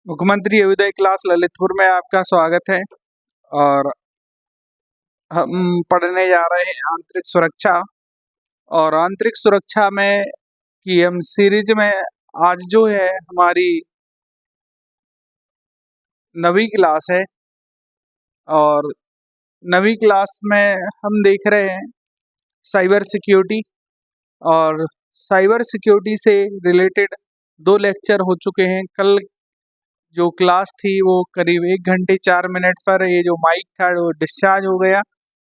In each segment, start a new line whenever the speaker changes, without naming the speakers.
मुख्यमंत्री अभ्युदय क्लास ललितपुर में आपका स्वागत है। और हम पढ़ने जा रहे हैं आंतरिक सुरक्षा। और आंतरिक सुरक्षा में की हम सीरीज में आज जो है हमारी 9वीं क्लास है। और 9वीं क्लास में हम देख रहे हैं साइबर सिक्योरिटी। और साइबर सिक्योरिटी से रिलेटेड 2 लेक्चर हो चुके हैं। कल जो क्लास थी वो करीब 1 घंटे 4 मिनट पर ये जो माइक था वो डिस्चार्ज हो गया,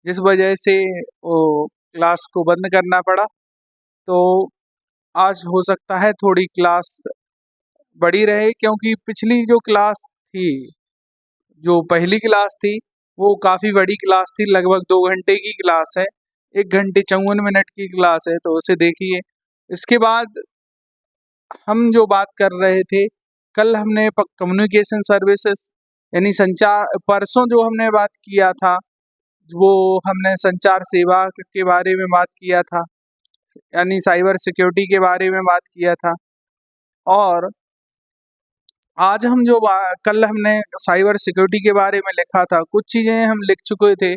जिस वजह से वो क्लास को बंद करना पड़ा। तो आज हो सकता है थोड़ी क्लास बड़ी रहे, क्योंकि पिछली जो क्लास थी, जो पहली क्लास थी, वो काफ़ी बड़ी क्लास थी। लगभग 2 घंटे की क्लास है, 1 घंटे 54 मिनट की क्लास है, तो उसे देखिए। इसके बाद हम जो बात कर रहे थे, कल हमने कम्युनिकेशन सर्विसेज यानी संचार, परसों जो हमने बात किया था वो हमने संचार सेवा के बारे में बात किया था, यानी साइबर सिक्योरिटी के बारे में बात किया था। और आज हम जो कल हमने साइबर सिक्योरिटी के बारे में लिखा था, कुछ चीज़ें हम लिख चुके थे।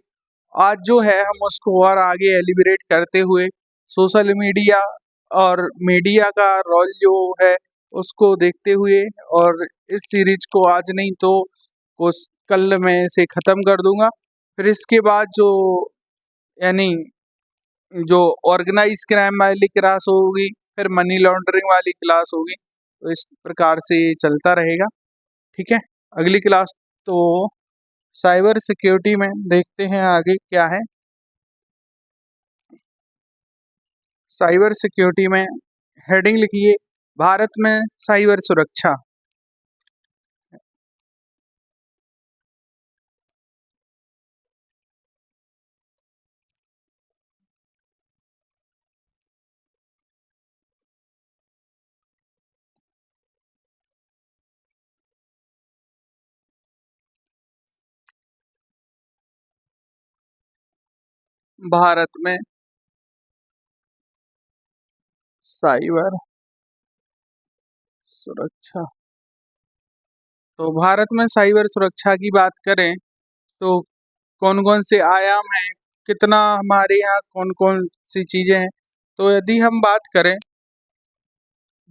आज जो है हम उसको और आगे एलिबरेट करते हुए सोशल मीडिया और मीडिया का रोल जो है उसको देखते हुए, और इस सीरीज को आज नहीं तो उस कल मैं इसे ख़त्म कर दूंगा। फिर इसके बाद जो यानी जो ऑर्गेनाइज क्राइम वाली क्लास होगी, फिर मनी लॉन्ड्रिंग वाली क्लास होगी। तो इस प्रकार से ये चलता रहेगा, ठीक है। अगली क्लास तो साइबर सिक्योरिटी में देखते हैं आगे क्या है। साइबर सिक्योरिटी में हेडिंग लिखिए, भारत में साइबर सुरक्षा। भारत में साइबर सुरक्षा। तो भारत में साइबर सुरक्षा की बात करें तो कौन कौन से आयाम हैं, कितना हमारे यहाँ कौन कौन सी चीज़ें हैं। तो यदि हम बात करें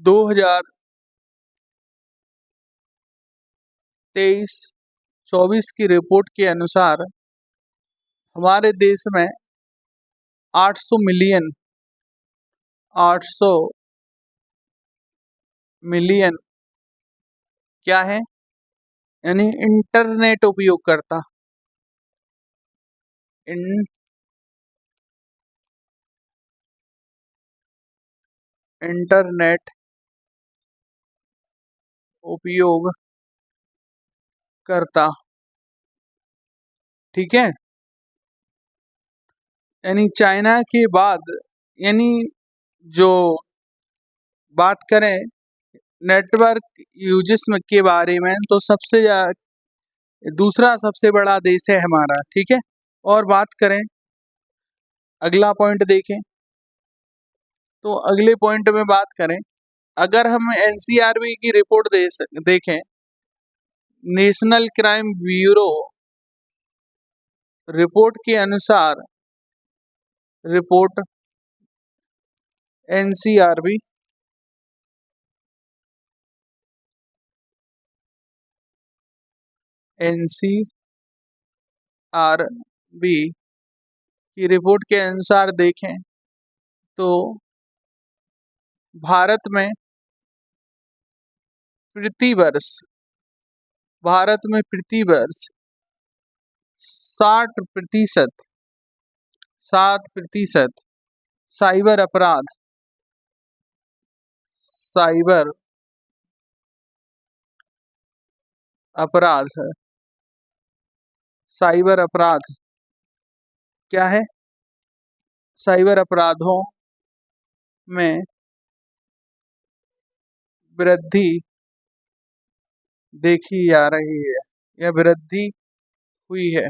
2023-24 की रिपोर्ट के अनुसार हमारे देश में 800 मिलियन क्या है, यानी इंटरनेट उपयोगकर्ता, इंटरनेट उपयोगकर्ता, ठीक है। यानी चाइना के बाद, यानी जो बात करें नेटवर्क यूजेस के बारे में, तो दूसरा सबसे बड़ा देश है हमारा, ठीक है। और बात करें अगला पॉइंट देखें, तो अगले पॉइंट में बात करें, अगर हम एनसीआरबी की रिपोर्ट देखें, नेशनल क्राइम ब्यूरो रिपोर्ट के अनुसार, रिपोर्ट एनसीआरबी की रिपोर्ट के अनुसार देखें तो भारत में प्रति वर्ष 7% साइबर अपराध साइबर अपराध क्या है, साइबर अपराधों में वृद्धि देखी जा रही है, या वृद्धि हुई है,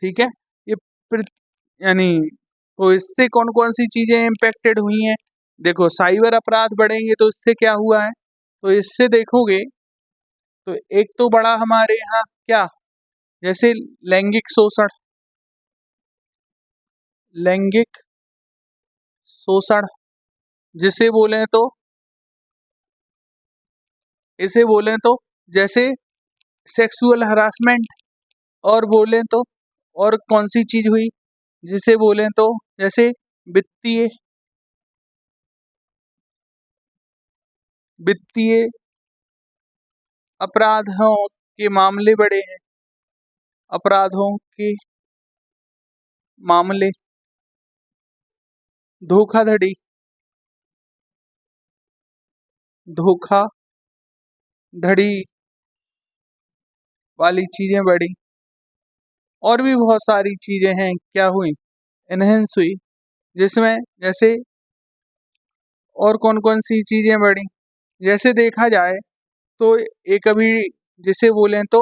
ठीक है। ये यानी तो इससे कौन कौन सी चीजें इम्पेक्टेड हुई हैं, देखो साइबर अपराध बढ़ेंगे तो इससे क्या हुआ है, तो इससे देखोगे तो एक तो बड़ा हमारे यहाँ क्या, जैसे लैंगिक शोषण, लैंगिक शोषण जिसे बोले तो, इसे बोले तो जैसे सेक्सुअल हरासमेंट, और बोले तो और कौन सी चीज हुई जिसे बोले तो जैसे वित्तीय, वित्तीय अपराधों के मामले बढ़े हैं, अपराधों के मामले, धोखाधड़ी, धोखाधड़ी वाली चीजें बढ़ी, और भी बहुत सारी चीजें हैं क्या हुई, एनहेंस हुई, जिसमें जैसे और कौन कौन सी चीजें बढ़ी, जैसे देखा जाए तो एक अभी जिसे बोले तो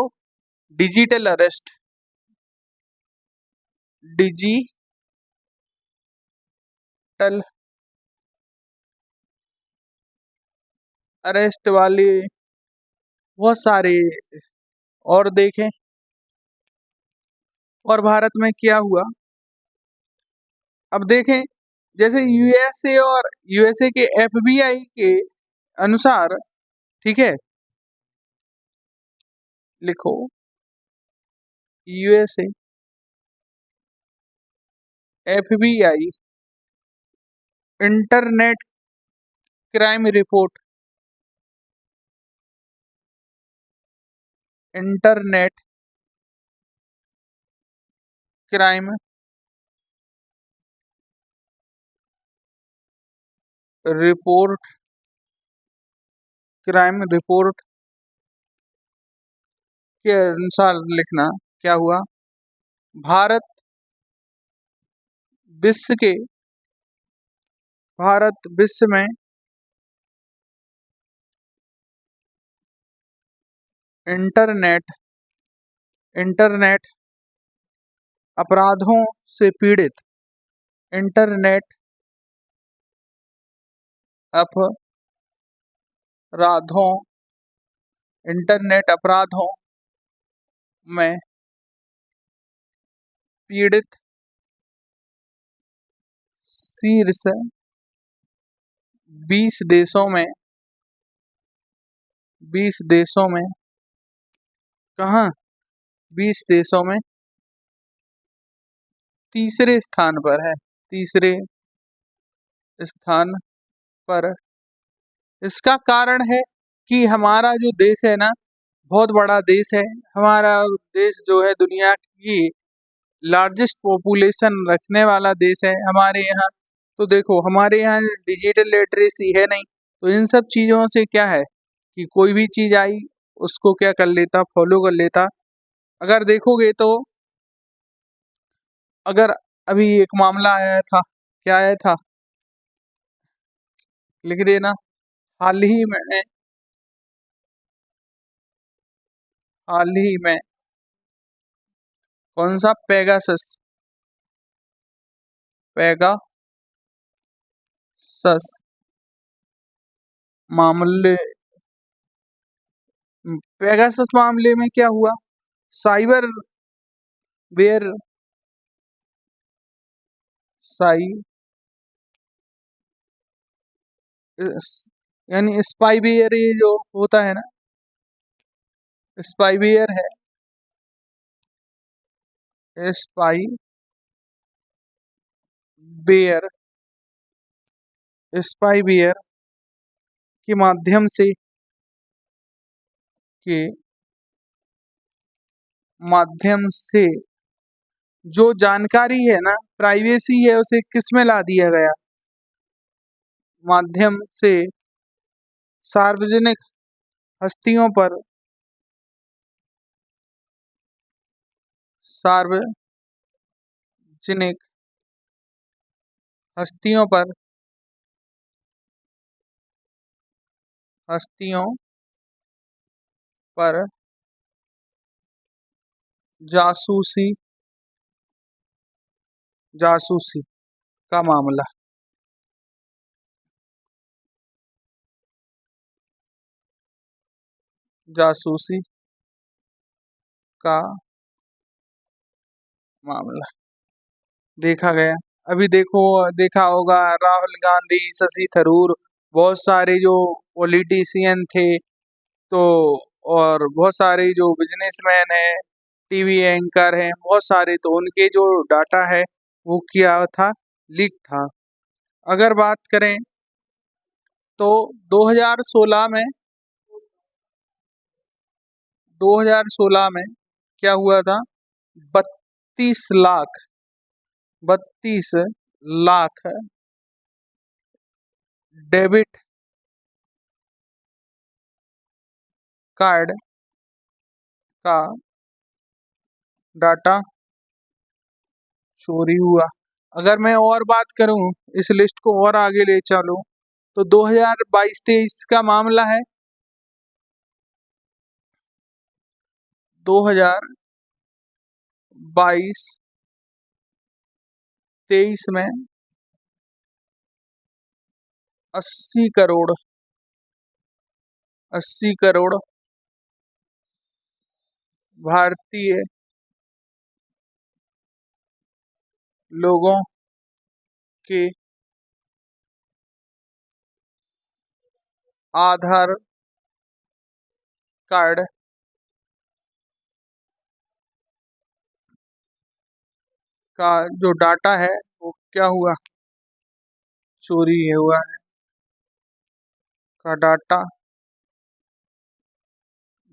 डिजिटल अरेस्ट, डिजिटल अरेस्ट वाले बहुत सारे, और देखें और भारत में क्या हुआ, अब देखें जैसे यूएसए, और यूएसए के एफबीआई के अनुसार, ठीक है, लिखो USA FBI internet crime report, internet crime report, crime report के अनुसार लिखना क्या हुआ, भारत विश्व के, भारत विश्व में इंटरनेट, इंटरनेट अपराधों से पीड़ित, इंटरनेट अपराधों, इंटरनेट अपराधों में पीड़ित शीर्ष 20 देशों में, 20 देशों में, कहाँ, 20 देशों में तीसरे स्थान पर है, तीसरे स्थान पर। इसका कारण है कि हमारा जो देश है ना, बहुत बड़ा देश है हमारा देश, जो है दुनिया की लार्जेस्ट पॉपुलेशन रखने वाला देश है हमारे यहाँ। तो देखो हमारे यहाँ डिजिटल लिटरेसी है नहीं, तो इन सब चीज़ों से क्या है कि कोई भी चीज़ आई उसको क्या कर लेता, फॉलो कर लेता। अगर देखोगे तो, अगर अभी एक मामला आया था, क्या आया था, लिख देना, हाल ही में, हाल ही में कौन सा, पेगासस, पेगासस मामले, पेगासस मामले में क्या हुआ, साइबर वेयर, साई यानी स्पाईवेयर, ये जो होता है ना, स्पाईवेयर है, स्पाई बेयर, स्पाईवेयर के माध्यम से, के माध्यम से जो जानकारी है ना, प्राइवेसी है, उसे किस में ला दिया गया, माध्यम से सार्वजनिक हस्तियों पर, सार्वजनिक हस्तियों पर, हस्तियों पर जासूसी, जासूसी का मामला। जासूसी का मामला देखा गया। अभी देखो, देखा होगा, राहुल गांधी, शशि थरूर, बहुत सारे जो पॉलिटिशियन थे, तो और बहुत सारे जो बिजनेसमैन हैं, टीवी एंकर हैं, बहुत सारे, तो उनके जो डाटा है वो किया था, लीक था। अगर बात करें तो 2016 में 2016 में क्या हुआ था, 32 लाख डेबिट कार्ड का डाटा चोरी हुआ। अगर मैं और बात करूं, इस लिस्ट को और आगे ले चलूं, तो 2022-23 का मामला है। 2022-23 में 80 करोड़ भारतीय लोगों के आधार कार्ड का जो डाटा है वो क्या हुआ, चोरी हुआ है, का डाटा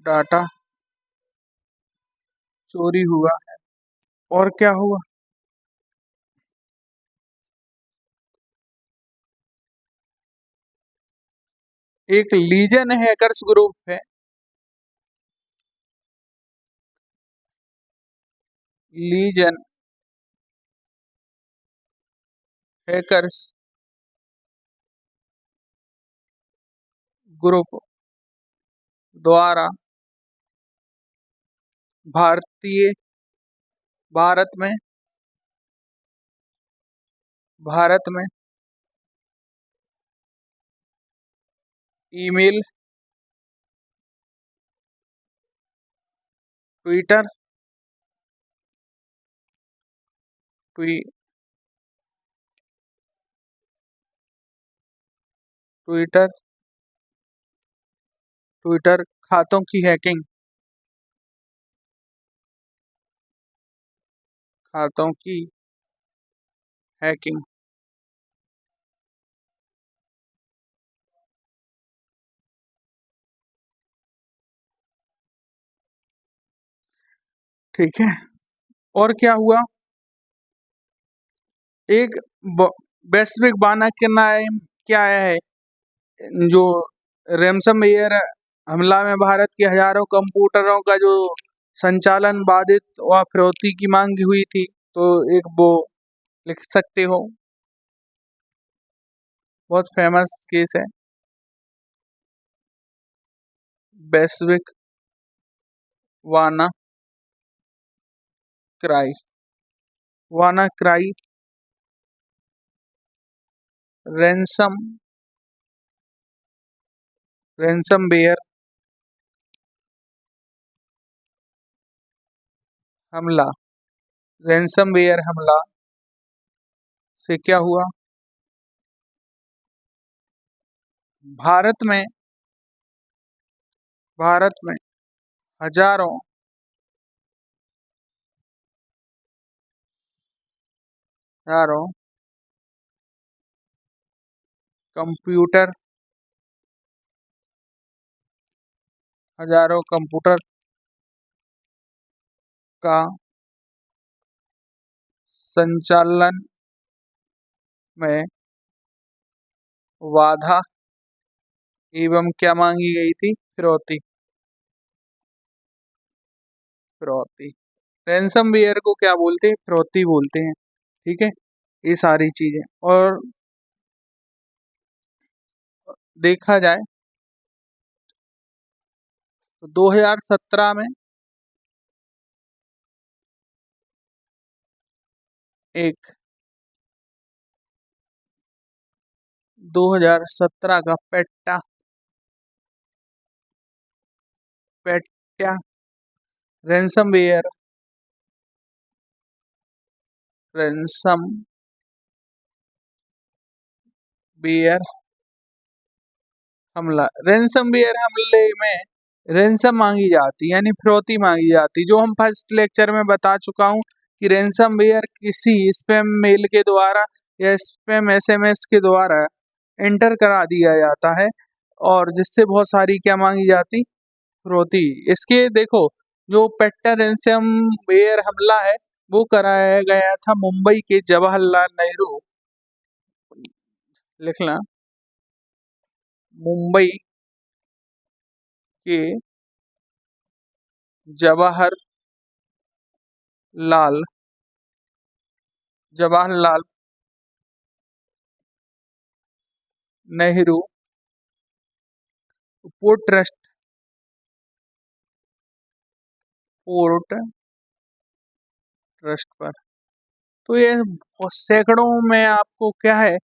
डाटा चोरी हुआ। और क्या हुआ, एक लीजन हैकर्स ग्रुप है, लीजन हैकर्स ग्रुप द्वारा भारतीय भारत में भारत में ईमेल, ट्विटर ट्वी ट्विटर ट्विटर खातों की हैकिंग, खातों की हैकिंग। ठीक है, और क्या हुआ, एक वैश्विक वानाक्रम क्या है, जो रैनसमवेयर हमला में भारत के हजारों कंप्यूटरों का जो संचालन बाधित व फिरौती की मांग हुई थी, तो एक वो लिख सकते हो, बहुत फेमस केस है, वैश्विक वाना क्राई, वाना क्राई रैनसम रैनसमवेयर हमला, रैनसमवेयर हमला से क्या हुआ, भारत में भारत में हजारों हजारों कंप्यूटर हजारों कंप्यूटर का संचालन में बाधा एवं क्या मांगी गई थी, फिरौती, फिरौती। रैनसमवेयर को क्या बोलते हैं, फिरौती बोलते हैं। ठीक है, ये सारी चीजें। और देखा जाए तो 2017 में एक 2017 का पेट्टा पेट्या रैंसमवेयर हमला। रैंसमवेयर हमले में रैंसम मांगी जाती यानी फिरौती मांगी जाती, जो हम फर्स्ट लेक्चर में बता चुका हूँ कि रैंसमवेयर किसी स्पैम मेल के द्वारा या स्पैम एसएमएस के द्वारा एंटर करा दिया जाता है और जिससे बहुत सारी क्या मांगी जाती, फिरौती। इसके देखो जो पेट्टा रैंसमवेयर हमला है वो कराया गया था मुंबई के जवाहरलाल नेहरू, लिखना, मुंबई के जवाहरलाल नेहरू पोर्ट ट्रस्ट पर। तो ये सैकड़ों में आपको क्या है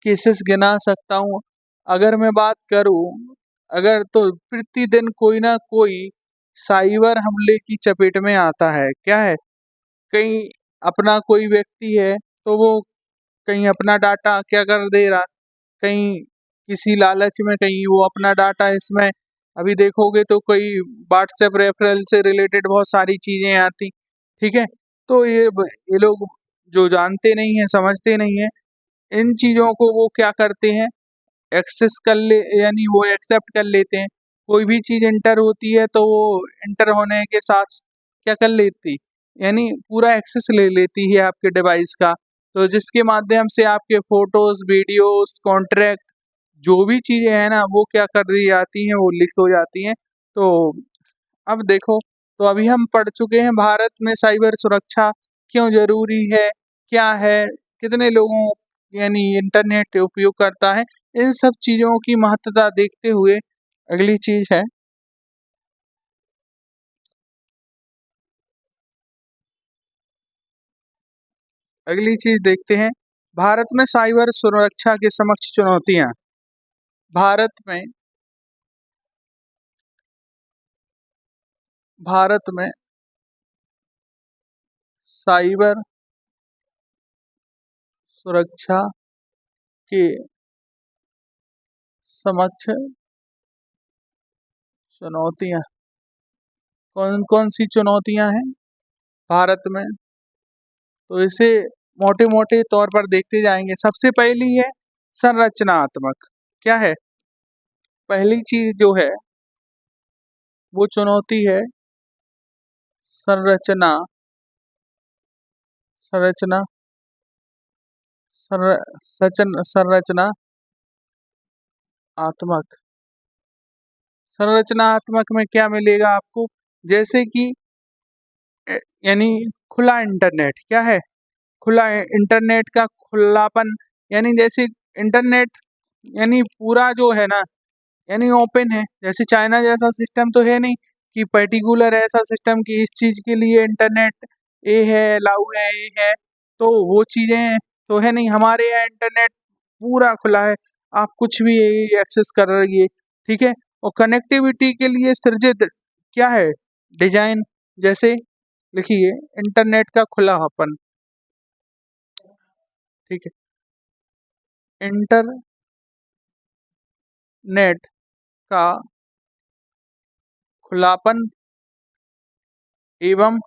केसेस गिना सकता हूँ। अगर मैं बात करूँ अगर तो प्रतिदिन कोई ना कोई साइबर हमले की चपेट में आता है। क्या है, कहीं अपना कोई व्यक्ति है तो वो कहीं अपना डाटा क्या कर दे रहा, कहीं किसी लालच में कहीं वो अपना डाटा इसमें, अभी देखोगे तो कोई व्हाट्सएप रेफरल से रिलेटेड बहुत सारी चीजें आती, ठीक है। तो ये लोग जो जानते नहीं है समझते नहीं है इन चीजों को, वो क्या करते हैं एक्सेस कर ले यानी वो एक्सेप्ट कर लेते हैं। कोई भी चीज इंटर होती है तो वो इंटर होने के साथ क्या कर लेती, यानी पूरा एक्सेस ले लेती है आपके डिवाइस का। तो जिसके माध्यम से आपके फोटोज वीडियोस कॉन्ट्रैक्ट जो भी चीजें हैं ना वो क्या कर दी जाती हैं, वो लीक हो जाती हैं। तो अब देखो, तो अभी हम पढ़ चुके हैं भारत में साइबर सुरक्षा क्यों जरूरी है, क्या है, कितने लोगों यानी इंटरनेट उपयोग करता है, इन सब चीजों की महत्वता देखते हुए अगली चीज है, अगली चीज देखते हैं भारत में साइबर सुरक्षा के समक्ष चुनौतियां। भारत में भारत में साइबर सुरक्षा के समक्ष चुनौतियां, कौन कौन सी चुनौतियां हैं भारत में, तो इसे मोटे मोटे तौर पर देखते जाएंगे। सबसे पहली है संरचनात्मक। क्या है पहली चीज जो है वो चुनौती है संरचना संरचना संरचना आत्मक। संरचनात्मक में क्या मिलेगा आपको, जैसे कि यानी खुला इंटरनेट। क्या है खुला इंटरनेट का खुलापन, यानी जैसे इंटरनेट यानी पूरा जो है ना यानी ओपन है। जैसे चाइना जैसा सिस्टम तो है नहीं कि पर्टिकुलर ऐसा सिस्टम कि इस चीज के लिए इंटरनेट ए है अलाउ है ए है, तो वो चीजें तो है नहीं। हमारे यहाँ इंटरनेट पूरा खुला है, आप कुछ भी एक्सेस कर रही, ठीक है। और कनेक्टिविटी के लिए सृजित क्या है डिजाइन, जैसे लिखिए इंटरनेट का खुलापन, ठीक है। इंटरनेट का खुलापन एवं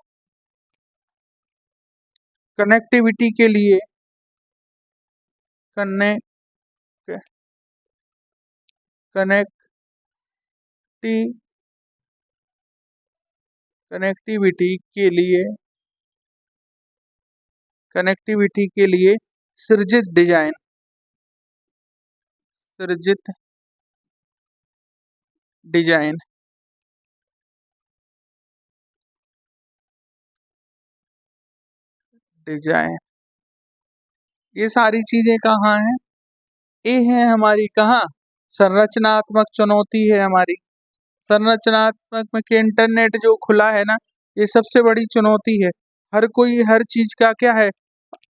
कनेक्टिविटी के लिए कनेक्टिविटी के लिए सृजित डिजाइन ये सारी चीजें कहाँ हैं, ये है हमारी कहाँ संरचनात्मक चुनौती है हमारी। संरचनात्मक में कि इंटरनेट जो खुला है ना ये सबसे बड़ी चुनौती है। हर कोई हर चीज का क्या है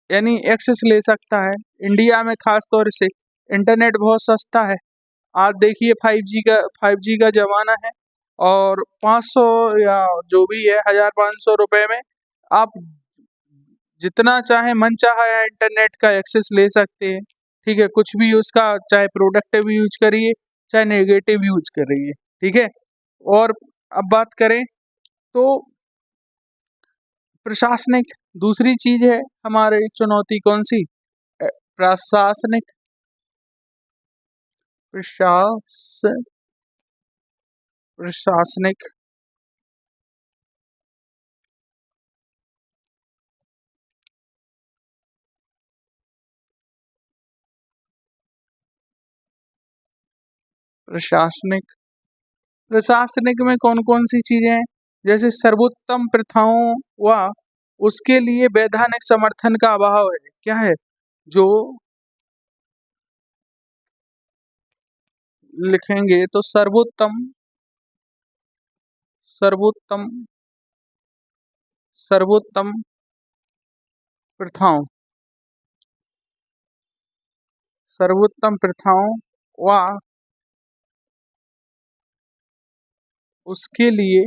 यानी एक्सेस ले सकता है। इंडिया में खास तौर से इंटरनेट बहुत सस्ता है। आप देखिए 5G का जमाना है, और 500 या जो भी है 1500 रुपए में आप जितना चाहे मन चाहा या इंटरनेट का एक्सेस ले सकते हैं। ठीक है, कुछ भी उसका चाहे प्रोडक्टिव यूज करिए चाहे नेगेटिव यूज करिए। ठीक है, और अब बात करें तो प्रशासनिक दूसरी चीज है हमारी चुनौती कौन सी? प्रशासनिक प्रशास प्रशासनिक प्रशासनिक प्रशासनिक में कौन कौन सी चीजें हैं? जैसे सर्वोत्तम प्रथाओं व उसके लिए वैधानिक समर्थन का अभाव है। क्या है? जो लिखेंगे तो सर्वोत्तम सर्वोत्तम सर्वोत्तम प्रथाओं सर्वोत्तम प्रथाओं व उसके लिए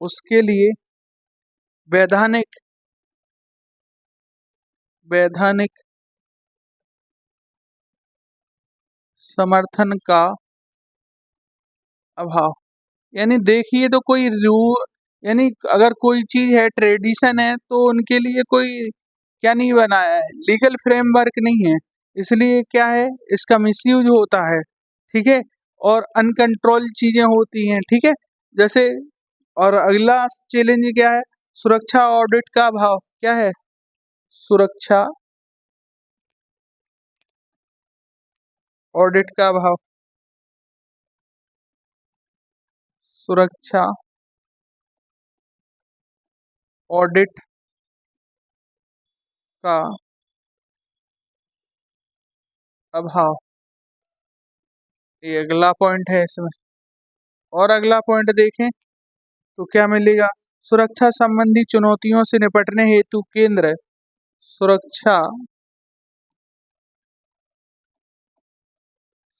उसके लिए वैधानिक वैधानिक समर्थन का अभाव। यानी देखिए तो कोई रू यानी अगर कोई चीज है ट्रेडिशन है तो उनके लिए कोई क्या नहीं बनाया है, लीगल फ्रेमवर्क नहीं है, इसलिए क्या है इसका मिसयूज होता है। ठीक है, और अनकंट्रोल चीजें होती हैं। ठीक है, जैसे और अगला चैलेंज क्या है? सुरक्षा ऑडिट का अभाव। क्या है? सुरक्षा ऑडिट का अभाव सुरक्षा ऑडिट का अभाव, ये अगला पॉइंट है इसमें। और अगला पॉइंट देखें तो क्या मिलेगा? सुरक्षा संबंधी चुनौतियों से निपटने हेतु केंद्र सुरक्षा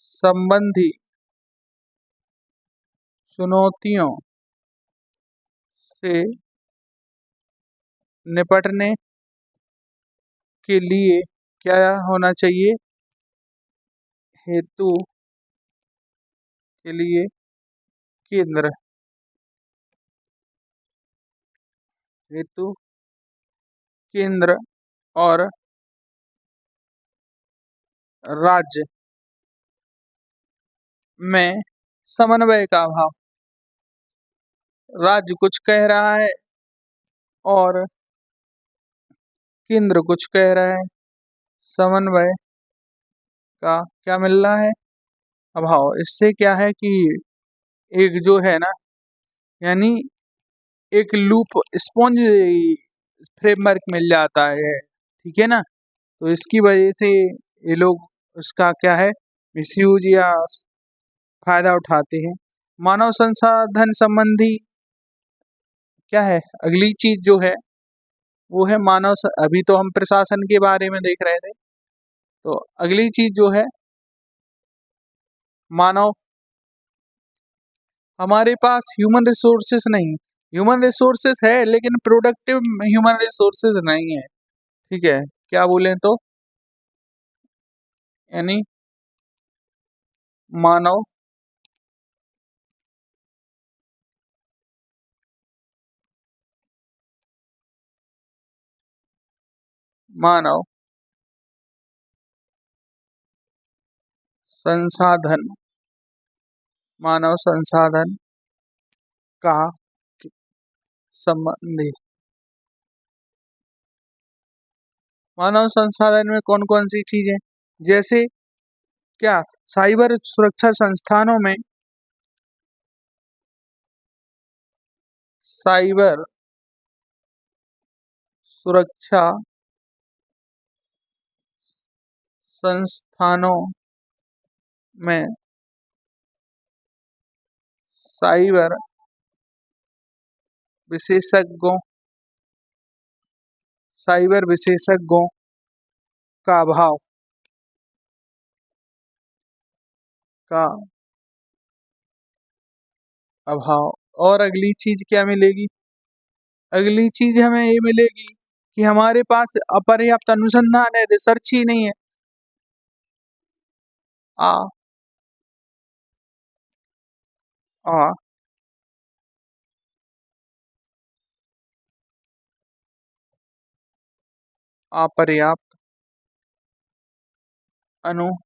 संबंधी चुनौतियों से निपटने के लिए क्या होना चाहिए? हेतु के लिए केंद्र हेतु केंद्र और राज्य में समन्वय का अभाव। राज्य कुछ कह रहा है और केंद्र कुछ कह रहा है, समन्वय का क्या मिल रहा है? अभाव। इससे क्या है कि एक जो है ना, यानी एक लूप स्पॉन्ज फ्रेमवर्क मिल जाता है। ठीक है ना, तो इसकी वजह से ये लोग उसका क्या है मिसयूज या फायदा उठाते हैं। मानव संसाधन संबंधी क्या है अगली चीज जो है वो है अभी तो हम प्रशासन के बारे में देख रहे थे, तो अगली चीज जो है मानव हमारे पास ह्यूमन रिसोर्सेस नहीं। ह्यूमन रिसोर्सेस है लेकिन प्रोडक्टिव ह्यूमन रिसोर्सेस नहीं है। ठीक है, क्या बोले तो यानी मानव मानव संसाधन मानव संसाधन का संबंधी मानव संसाधन में कौन कौन सी चीजें? जैसे क्या साइबर सुरक्षा संस्थानों में साइबर सुरक्षा संस्थानों में साइबर विशेषज्ञों साइबर विशेषज्ञों का अभाव का अभाव। और अगली चीज क्या मिलेगी? अगली चीज हमें ये मिलेगी कि हमारे पास अपर्याप्त अनुसंधान है, रिसर्च ही नहीं है। आ आ अपर्याप्त अनुसंधान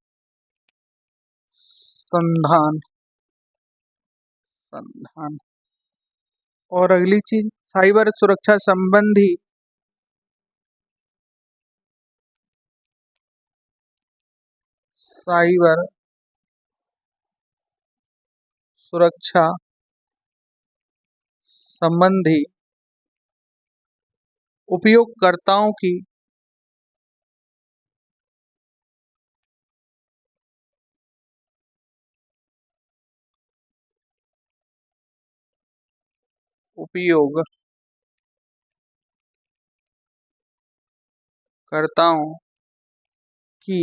संधान। और अगली चीज साइबर सुरक्षा संबंधी साइबर सुरक्षा संबंधी उपयोगकर्ताओं की उपयोगकर्ताओं की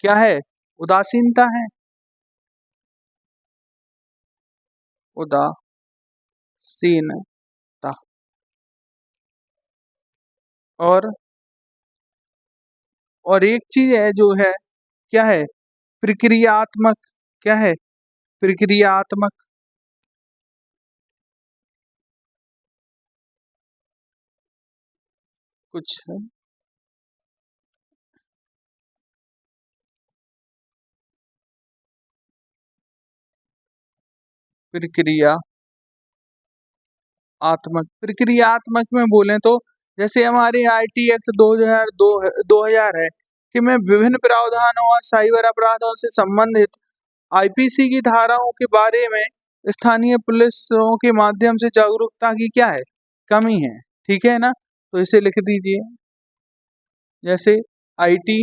क्या है? उदासीनता है, उदासीनता। और एक चीज है जो है, क्या है? प्रक्रियात्मक। क्या है? प्रक्रियात्मक। कुछ प्रक्रियात्मक में बोले तो जैसे हमारे आईटी एक्ट 2002 है कि में विभिन्न प्रावधानों और साइबर अपराधों से संबंधित आईपीसी की धाराओं के बारे में स्थानीय पुलिसों के माध्यम से जागरूकता की क्या है? कमी है। ठीक है ना? तो इसे लिख दीजिए। जैसे आईटी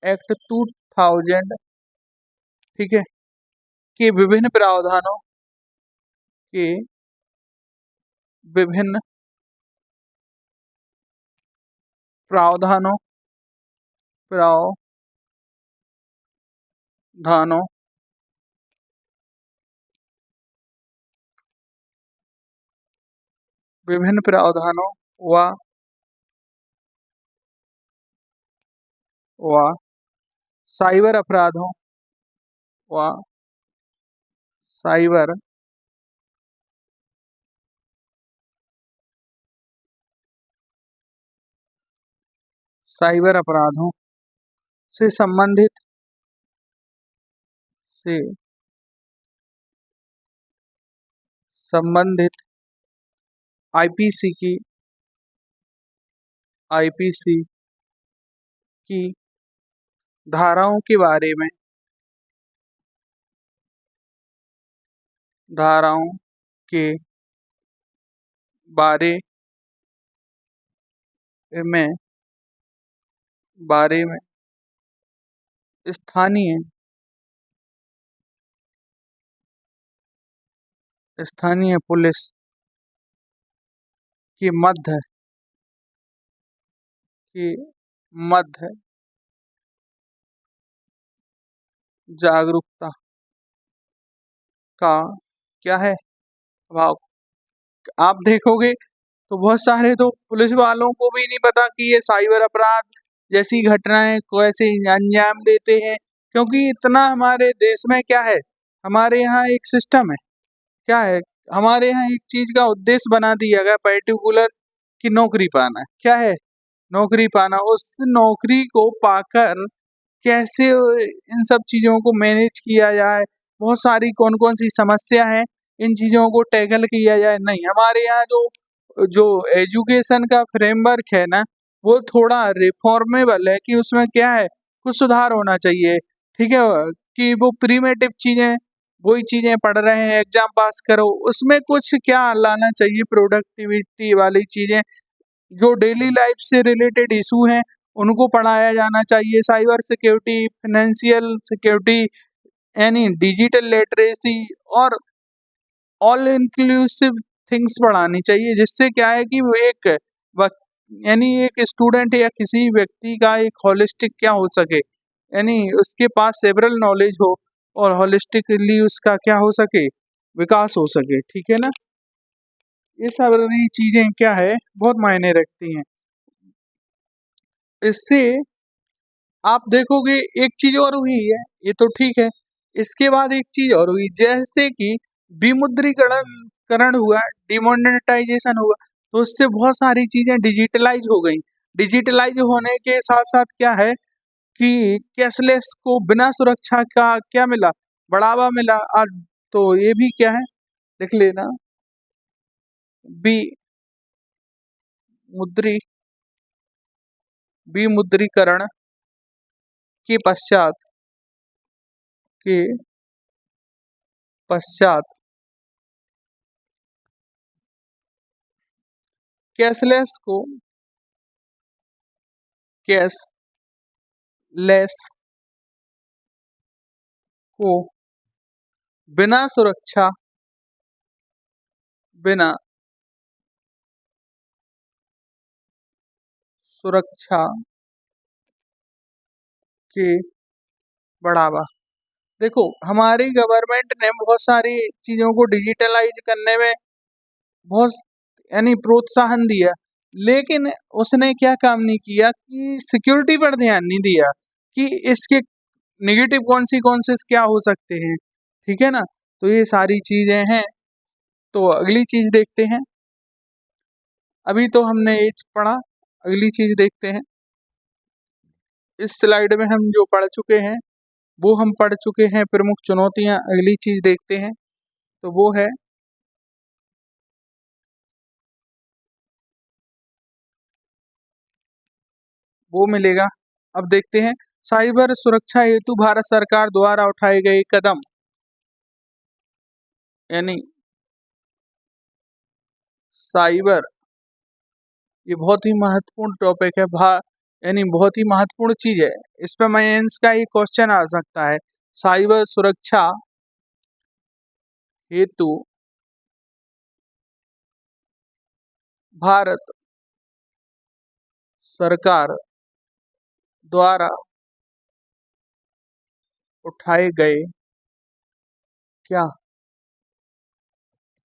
एक्ट 2000, ठीक है, के के विभिन्न प्रावधानों प्रावधानों विभिन्न प्रावधानों व व साइबर अपराधों व साइबर साइबर अपराधों से से संबंधित आईपीसी की धाराओं के बारे में धाराओं के बारे में स्थानीय पुलिस के मध्य जागरूकता का क्या है? अभाव। आप देखोगे तो बहुत सारे तो पुलिस वालों को भी नहीं पता कि ये साइबर अपराध जैसी घटनाएं कैसे अंजाम देते हैं, क्योंकि इतना हमारे देश में क्या है, हमारे यहाँ एक सिस्टम है। क्या है? हमारे यहाँ एक चीज का उद्देश्य बना दिया गया पर्टिकुलर कि नौकरी पाना। क्या है? नौकरी पाना। उस नौकरी को पाकर कैसे इन सब चीजों को मैनेज किया जाए, बहुत सारी कौन कौन सी समस्या है, इन चीजों को टैकल किया जाए, नहीं। हमारे यहाँ जो जो एजुकेशन का फ्रेमवर्क है ना, वो थोड़ा रिफॉर्मेबल है कि उसमें क्या है, कुछ सुधार होना चाहिए। ठीक है, कि वो प्रीमेटिव चीजें, वही चीजें पढ़ रहे हैं, एग्जाम पास करो, उसमें कुछ क्या लाना चाहिए, प्रोडक्टिविटी वाली चीजें, जो डेली लाइफ से रिलेटेड इशू हैं उनको पढ़ाया जाना चाहिए। साइबर सिक्योरिटी, फाइनेंशियल सिक्योरिटी, यानी डिजिटल लिटरेसी और ऑल इंक्लूसिव थिंग्स पढ़ानी चाहिए, जिससे क्या है कि वो एक यानी एक स्टूडेंट या किसी व्यक्ति का एक होलिस्टिक क्या हो सके, यानी उसके पास सेवरल नॉलेज हो और होलिस्टिकली उसका क्या हो सके, विकास हो सके, ठीक है ना। ये सारी चीजें क्या है, बहुत मायने रखती हैं। इससे आप देखोगे एक चीज और हुई है, ये तो ठीक है। इसके बाद एक चीज और हुई, जैसे कि विमुद्रीकरण करण हुआ, डिमोनेटाइजेशन हुआ, तो उससे बहुत सारी चीजें डिजिटलाइज हो गई। डिजिटलाइज होने के साथ साथ क्या है कि कैशलेस को बिना सुरक्षा का क्या मिला, बढ़ावा मिला। आज तो ये भी क्या है, देख लेना, विमुद्री विमुद्रीकरण के के पश्चात कैशलेस को कैशलेस को बिना सुरक्षा बिना सुरक्षा के बढ़ावा। देखो हमारी गवर्नमेंट ने बहुत सारी चीजों को डिजिटलाइज करने में बहुत यानी प्रोत्साहन दिया, लेकिन उसने क्या काम नहीं किया कि सिक्योरिटी पर ध्यान नहीं दिया कि इसके नेगेटिव कॉन्सिक्वेंसेस क्या हो सकते हैं, ठीक है ना। तो ये सारी चीजें हैं। तो अगली चीज देखते हैं। अभी तो हमने ये पढ़ा, अगली चीज देखते हैं। इस स्लाइड में हम जो पढ़ चुके हैं वो हम पढ़ चुके हैं, प्रमुख चुनौतियां। अगली चीज देखते हैं, तो वो है वो मिलेगा। अब देखते हैं साइबर सुरक्षा हेतु भारत सरकार द्वारा उठाए गए कदम, यानी साइबर, ये बहुत ही महत्वपूर्ण टॉपिक है यानी बहुत ही महत्वपूर्ण चीज है। इस पर मेंस का ही क्वेश्चन आ सकता है। साइबर सुरक्षा हेतु भारत सरकार द्वारा उठाए गए क्या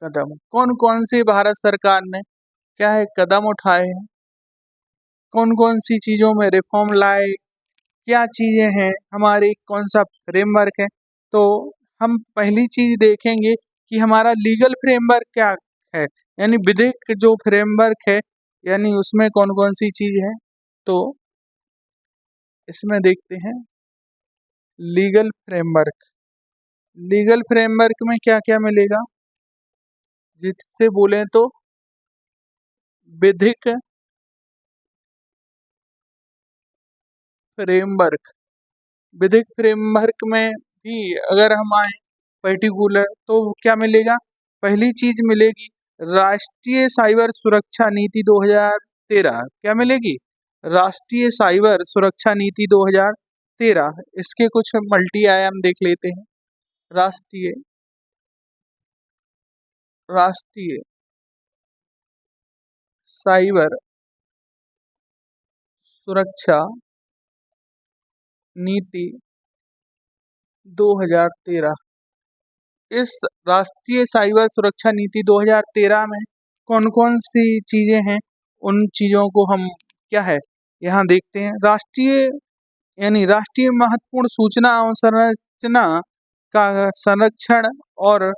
कदम, कौन कौन सी भारत सरकार ने क्या है कदम उठाए हैं, कौन कौन सी चीजों में रिफॉर्म लाए, क्या चीजें हैं, हमारी कौन सा फ्रेमवर्क है। तो हम पहली चीज देखेंगे कि हमारा लीगल फ्रेमवर्क क्या है, यानी विधिक जो फ्रेमवर्क है, यानी उसमें कौन कौन सी चीज है। तो इसमें देखते हैं लीगल फ्रेमवर्क। लीगल फ्रेमवर्क में क्या क्या मिलेगा, जिससे बोले तो विधिक फ्रेमवर्क। विधिक फ्रेमवर्क में भी अगर हम आए पर्टिकुलर, तो क्या मिलेगा, पहली चीज मिलेगी राष्ट्रीय साइबर सुरक्षा नीति 2013। क्या मिलेगी, राष्ट्रीय साइबर सुरक्षा नीति 2013। इसके कुछ मल्टी आयाम देख लेते हैं। राष्ट्रीय राष्ट्रीय साइबर सुरक्षा नीति 2013। इस राष्ट्रीय साइबर सुरक्षा नीति 2013 में कौन कौन सी चीजें हैं, उन चीजों को हम क्या है यहाँ देखते हैं। राष्ट्रीय यानी राष्ट्रीय महत्वपूर्ण सूचना अवसंरचना का संरक्षण और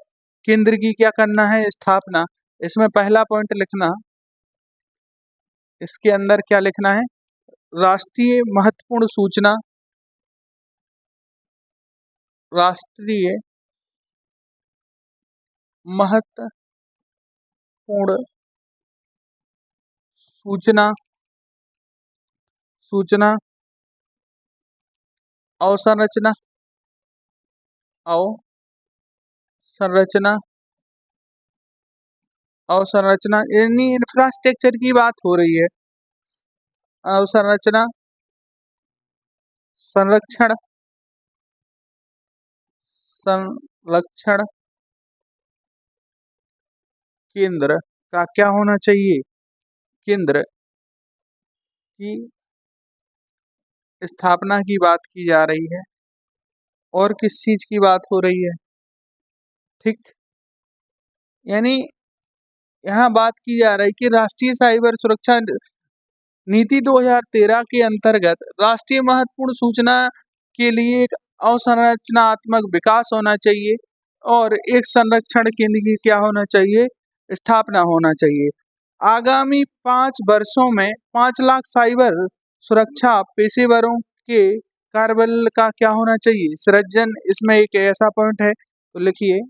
केंद्र की क्या करना है, स्थापना। इसमें पहला पॉइंट लिखना, इसके अंदर क्या लिखना है, राष्ट्रीय महत्वपूर्ण सूचना, राष्ट्रीय महत्वपूर्ण सूचना सूचना अवसंरचना अवसंरचना अवसंरचना यानी इंफ्रास्ट्रक्चर की बात हो रही है। अवसंरचना, संरक्षण, संरक्षण केंद्र का क्या होना चाहिए, केंद्र की स्थापना की बात की जा रही है। और किस चीज की बात हो रही है, ठीक। यानी यहाँ बात की जा रही है कि राष्ट्रीय साइबर सुरक्षा नीति 2013 के अंतर्गत राष्ट्रीय महत्वपूर्ण सूचना के लिए एक अवसंरचनात्मक विकास होना चाहिए और एक संरक्षण केंद्र की क्या होना चाहिए, स्थापना होना चाहिए। आगामी 5 वर्षों में 5 लाख साइबर सुरक्षा पेशेवरों के कार्यबल का क्या होना चाहिए, सृजन। इसमें एक ऐसा पॉइंट है तो लिखिए,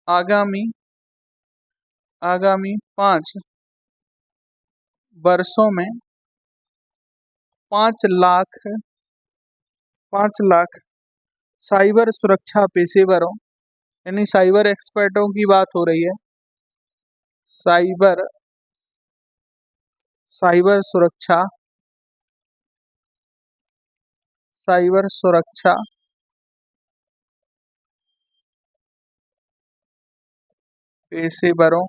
आगामी आगामी 5 वर्षों में 5 लाख 5 लाख साइबर सुरक्षा पेशेवरों यानी साइबर एक्सपर्टों की बात हो रही है। साइबर साइबर सुरक्षा साइबर सुरक्षा पेशेवरों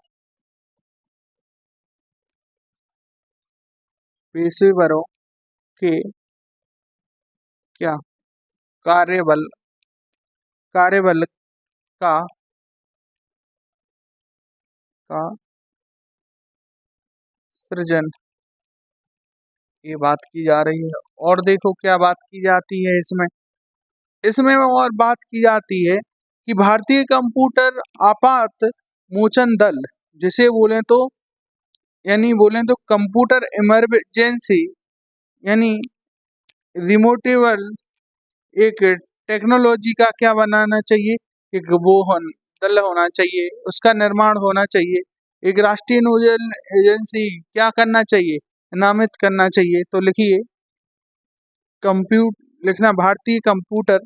पेशेवरों के क्या कार्यबल कार्यबल का का सृजन, ये बात की जा रही है। और देखो क्या बात की जाती है इसमें इसमें और बात की जाती है कि भारतीय कंप्यूटर आपात मोचन दल, जिसे बोले तो यानी बोले तो कंप्यूटर इमरजेंसी यानी रिमोटेबल एक टेक्नोलॉजी का क्या बनाना चाहिए, एक दल होना चाहिए, उसका निर्माण होना चाहिए। एक राष्ट्रीय नोडल एजेंसी क्या करना चाहिए, नामित करना चाहिए। तो लिखिए, लिखना भारतीय कंप्यूटर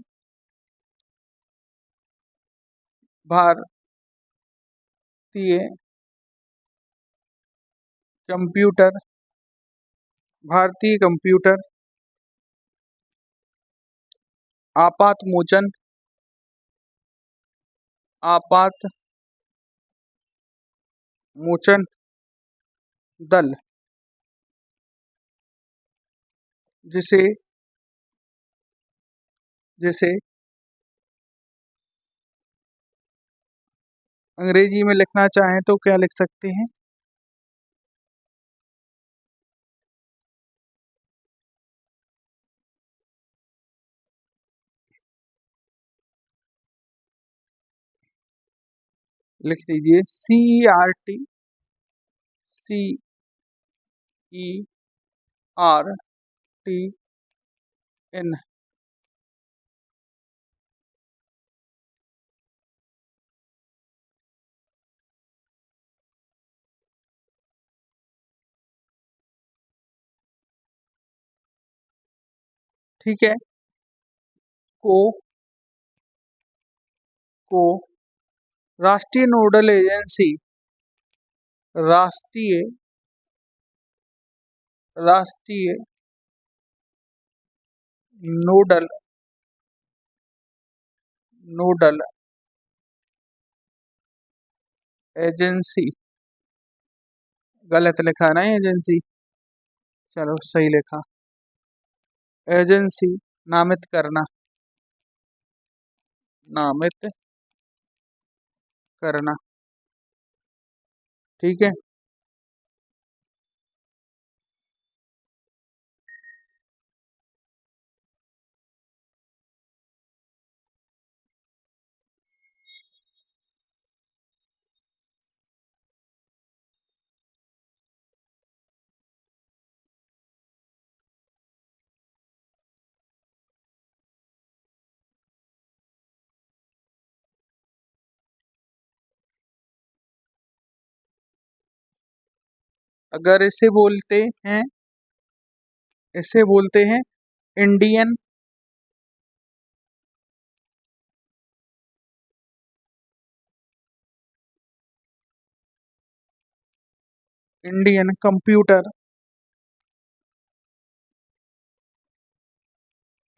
भारतीय कंप्यूटर आपात मोचन दल, जिसे जिसे अंग्रेजी में लिखना चाहें तो क्या लिख सकते हैं, लिख दीजिए CERTIN। ठीक है, को को राष्ट्रीय नोडल एजेंसी राष्ट्रीय राष्ट्रीय नोडल नोडल एजेंसी, गलत लिखा ना एजेंसी, चलो सही लिखा, एजेंसी नामित करना नामित करना। ठीक है, अगर इसे बोलते हैं Indian Indian computer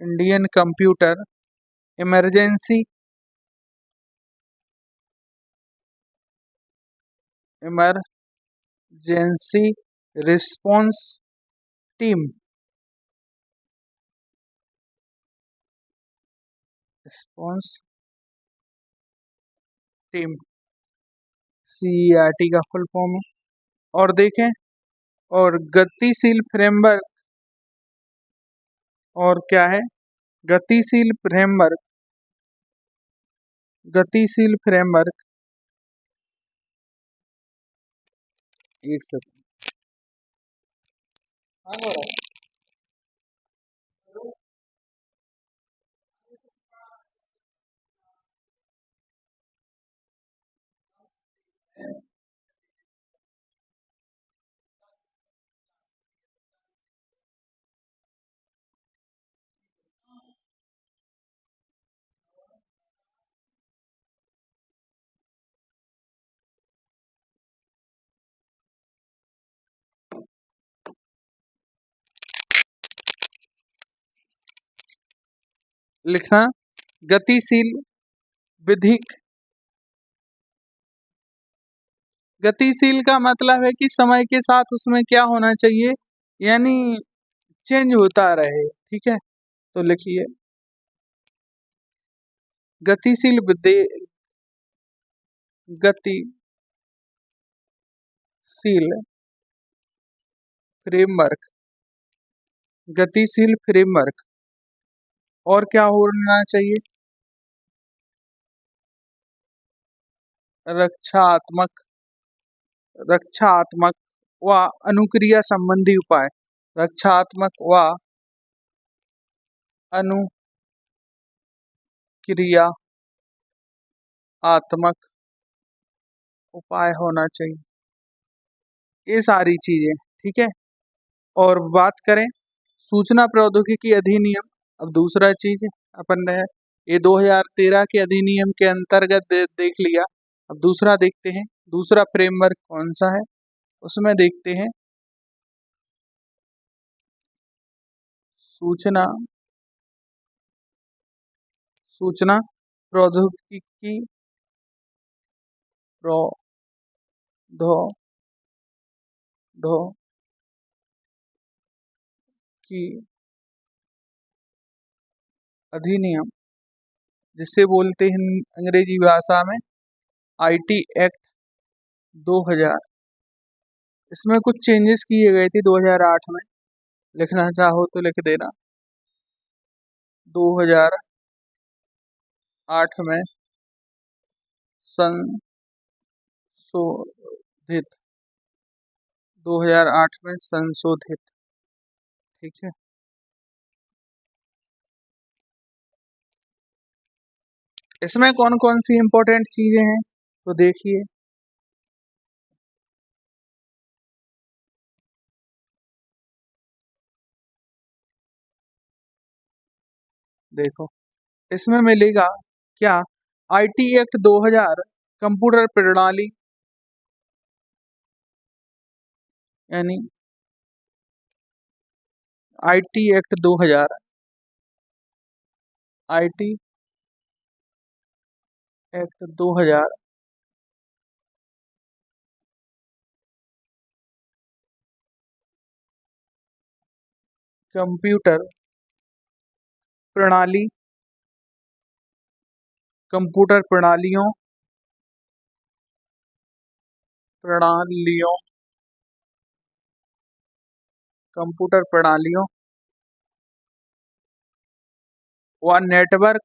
Indian computer emergency emergency response team response team, CERT का फुल फॉर्म है। और देखें, और गतिशील फ्रेमवर्क, और क्या है, गतिशील फ्रेमवर्क, गतिशील फ्रेमवर्क, एक सेकंड, लिखना गतिशील विधिक, गतिशील का मतलब है कि समय के साथ उसमें क्या होना चाहिए, यानी चेंज होता रहे, ठीक है। तो लिखिए गतिशील विधि, गतिशील फ्रेमवर्क, गतिशील फ्रेमवर्क। और क्या होना चाहिए, रक्षात्मक, रक्षात्मक व अनुक्रिया संबंधी उपाय, रक्षात्मक व अनुक्रियात्मक उपाय होना चाहिए, ये सारी चीजें, ठीक है। और बात करें सूचना प्रौद्योगिकी अधिनियम, अब दूसरा चीज अपन ने ये 2013 के अधिनियम के अंतर्गत देख लिया। अब दूसरा देखते हैं, दूसरा फ्रेमवर्क कौन सा है, उसमें देखते हैं सूचना, सूचना प्रौद्योगिकी, प्रौद्योगिकी अधिनियम, जिसे बोलते हैं अंग्रेजी भाषा में IT एक्ट 2000। इसमें कुछ चेंजेस किए गए थे 2008 में, लिखना चाहो तो लिख देना। 2008 में संशोधित, 2008 में संशोधित, ठीक है। इसमें कौन कौन सी इंपॉर्टेंट चीजें हैं तो देखिए, देखो इसमें मिलेगा क्या, IT एक्ट 2000 कंप्यूटर प्रणाली, यानी IT act 2000, IT act 2000 computer प्रणाली, कंप्यूटर प्रणालियों, प्रणालियों, कंप्यूटर प्रणालियों व नेटवर्क,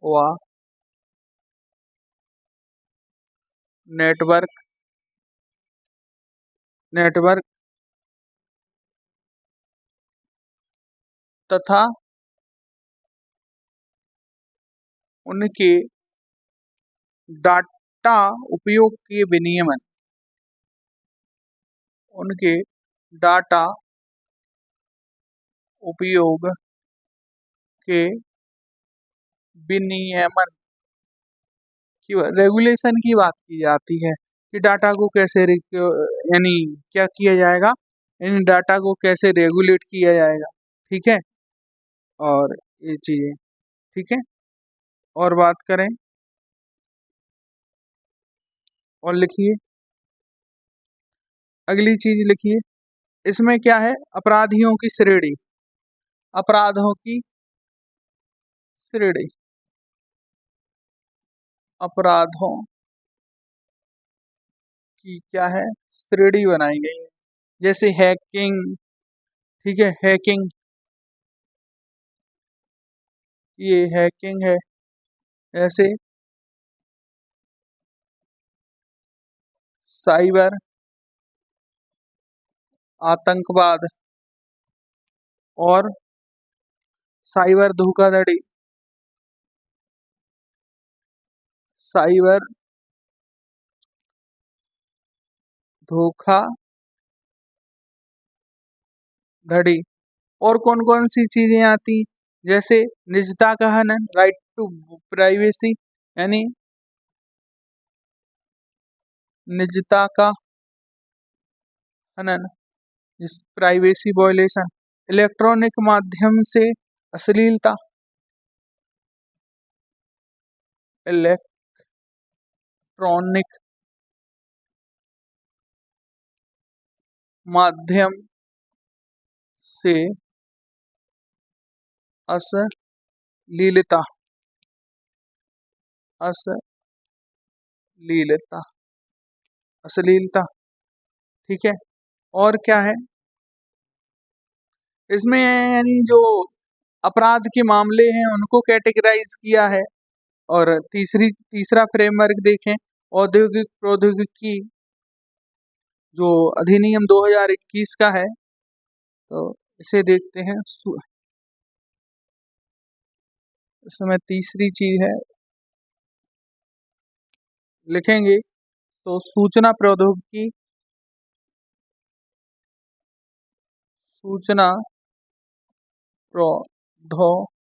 व नेटवर्क, नेटवर्क तथा उनके डाटा उपयोग के विनियमन, उनके डाटा उपयोग के विनियमन की रेगुलेशन की बात की जाती है कि डाटा को कैसे यानी क्या किया जाएगा, इन डाटा को कैसे रेगुलेट किया जाएगा, ठीक है। और ये चीजें ठीक है। और बात करें, और लिखिए, अगली चीज लिखिए, इसमें क्या है, अपराधियों की श्रेणी, अपराधों की श्रेणी, अपराधों की क्या है, श्रेणी बनाई गई है। जैसे हैकिंग, ठीक है, हैकिंग, ये हैकिंग है। ऐसे साइबर आतंकवाद और साइबर धोखाधड़ी, साइबर धोखाधड़ी। और कौन कौन सी चीजें आती, जैसे निजता का हनन, राइट टू प्राइवेसी, यानी निजता का हनन, जिस प्राइवेसी वॉयलेशन, इलेक्ट्रॉनिक माध्यम से अश्लीलता, इलेक्ट्रॉनिक माध्यम से अश्लीलता, अश्लीलता, अश्लीलता, ठीक है। और क्या है इसमें, यानी जो अपराध के मामले हैं उनको कैटेगराइज किया है। और तीसरा फ्रेमवर्क देखें, औद्योगिक प्रौद्योगिकी जो अधिनियम 2021 का है, तो इसे देखते हैं। इसमें तीसरी चीज है, लिखेंगे तो सूचना प्रौद्योगिकी, सूचना प्रौद्योगिकी,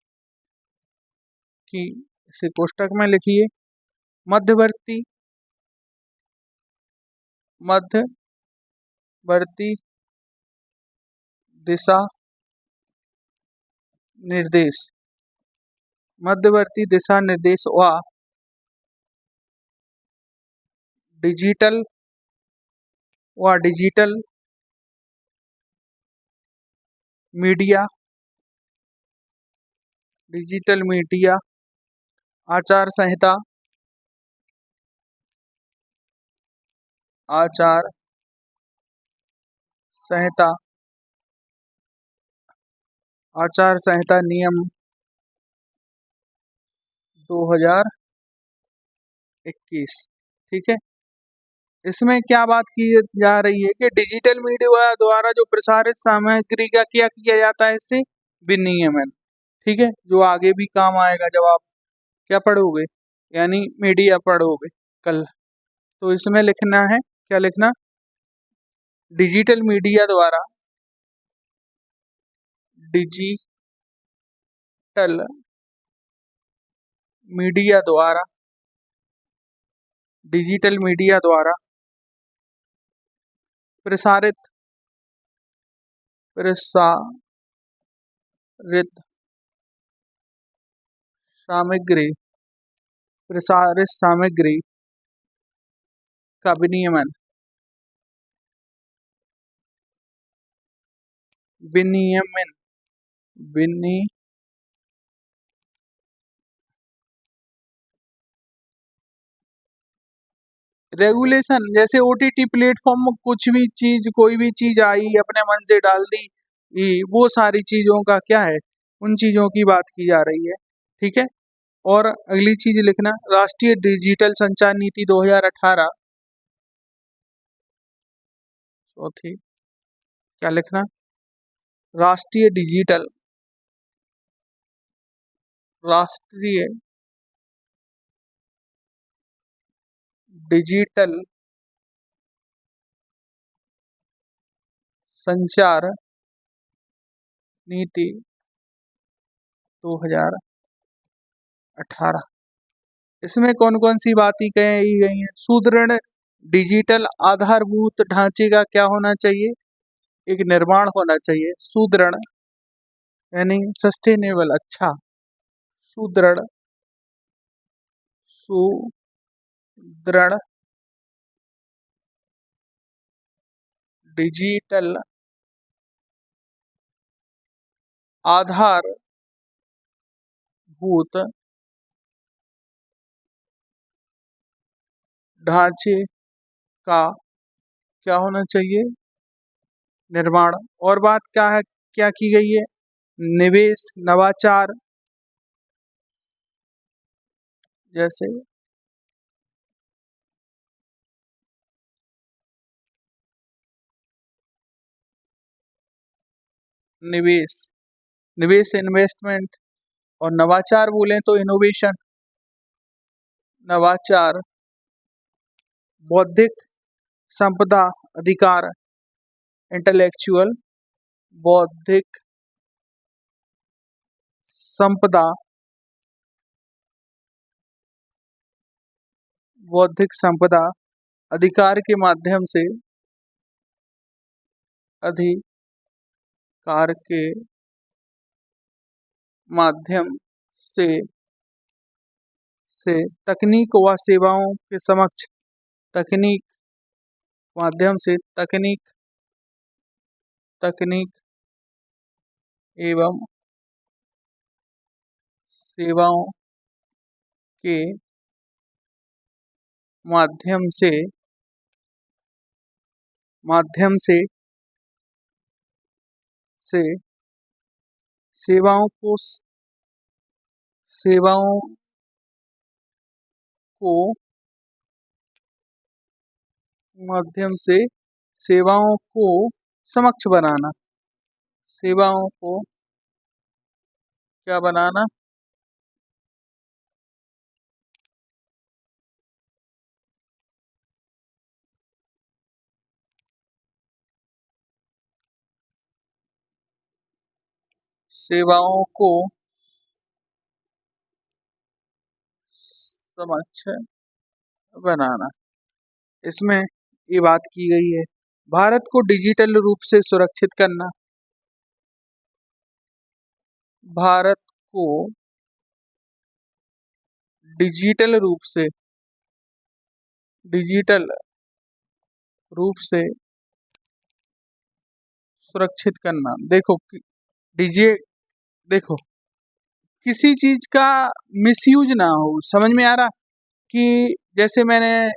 इसे कोष्टक में लिखिए, मध्यवर्ती, मध्यवर्ती दिशा निर्देश, मध्यवर्ती दिशा निर्देश व डिजिटल मीडिया, डिजिटल मीडिया आचार संहिता, आचार संहिता, आचार संहिता नियम 2021, ठीक है। इसमें क्या बात की जा रही है कि डिजिटल मीडिया द्वारा जो प्रसारित सामग्री का क्या किया जाता है, इससे विनियमन, ठीक है, जो आगे भी काम आएगा जब आप क्या पढ़ोगे, यानी मीडिया पढ़ोगे कल। तो इसमें लिखना है, क्या लिखना, डिजिटल मीडिया द्वारा, डिजिटल मीडिया द्वारा, डिजिटल मीडिया द्वारा प्रसारित सामग्री, प्रसारित सामग्री का विनियमन, विनियमन, रेगुलेशन, जैसे ओटीटी प्लेटफॉर्म में कुछ भी चीज, कोई भी चीज आई अपने मन से डाल दी, वो सारी चीजों का क्या है, उन चीजों की बात की जा रही है, ठीक है। और अगली चीज लिखना, राष्ट्रीय डिजिटल संचार नीति 2018, चौथी, क्या लिखना, राष्ट्रीय डिजिटल, राष्ट्रीय डिजिटल संचार नीति 2018। इसमें कौन कौन सी बातें कही गई हैं, सुदृढ़ डिजिटल आधारभूत ढांचे का क्या होना चाहिए, एक निर्माण होना चाहिए, सुदृढ़ यानी सस्टेनेबल, अच्छा, सुदृढ़, सुदृढ़, डिजिटल आधारभूत ढांचे का क्या होना चाहिए? निर्माण। और बात क्या है, क्या की गई है? निवेश, नवाचार, जैसे निवेश, निवेश इन्वेस्टमेंट, और नवाचार बोले तो इनोवेशन। नवाचार, बौद्धिक संपदा अधिकार, इंटेलेक्चुअल, बौद्धिक संपदा, बौद्धिक संपदा अधिकार के माध्यम से, अधिकार के माध्यम से तकनीक व सेवाओं के समक्ष, तकनीक माध्यम से, तकनीक, तकनीक एवं सेवाओं के माध्यम से, माध्यम से सेवाओं को, सेवाओं को माध्यम से सेवाओं को समक्ष बनाना, सेवाओं को क्या बनाना? सेवाओं को समक्ष बनाना। इसमें ये बात की गई है, भारत को डिजिटल रूप से सुरक्षित करना, भारत को डिजिटल रूप से, डिजिटल रूप से सुरक्षित करना। देखो डीजे, देखो किसी चीज का मिसयूज ना हो, समझ में आ रहा? कि जैसे मैंने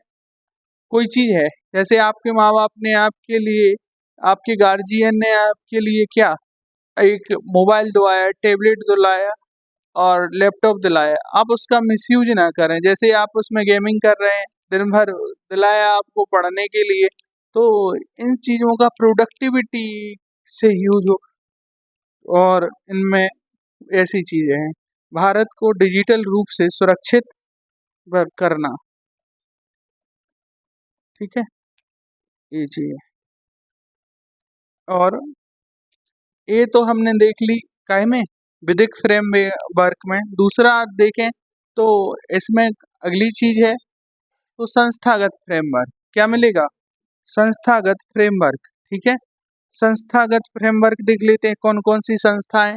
कोई चीज है, जैसे आपके माँ बाप ने आपके लिए, आपके गार्जियन ने आपके लिए क्या, एक मोबाइल दिलाया, टैबलेट दिलाया और लैपटॉप दिलाया, आप उसका मिसयूज ना करें। जैसे आप उसमें गेमिंग कर रहे हैं, दिन भर दिलाया आपको पढ़ने के लिए, तो इन चीज़ों का प्रोडक्टिविटी से यूज हो, और इनमें ऐसी चीज़ें हैं। भारत को डिजिटल रूप से सुरक्षित करना, ठीक है, ये चीज़ है। और ये तो हमने देख ली काहे में, विधिक फ्रेमवर्क में। दूसरा देखें तो इसमें अगली चीज है तो संस्थागत फ्रेमवर्क, क्या मिलेगा? संस्थागत फ्रेमवर्क, ठीक है। संस्थागत फ्रेमवर्क देख लेते हैं, कौन कौन सी संस्थाएं।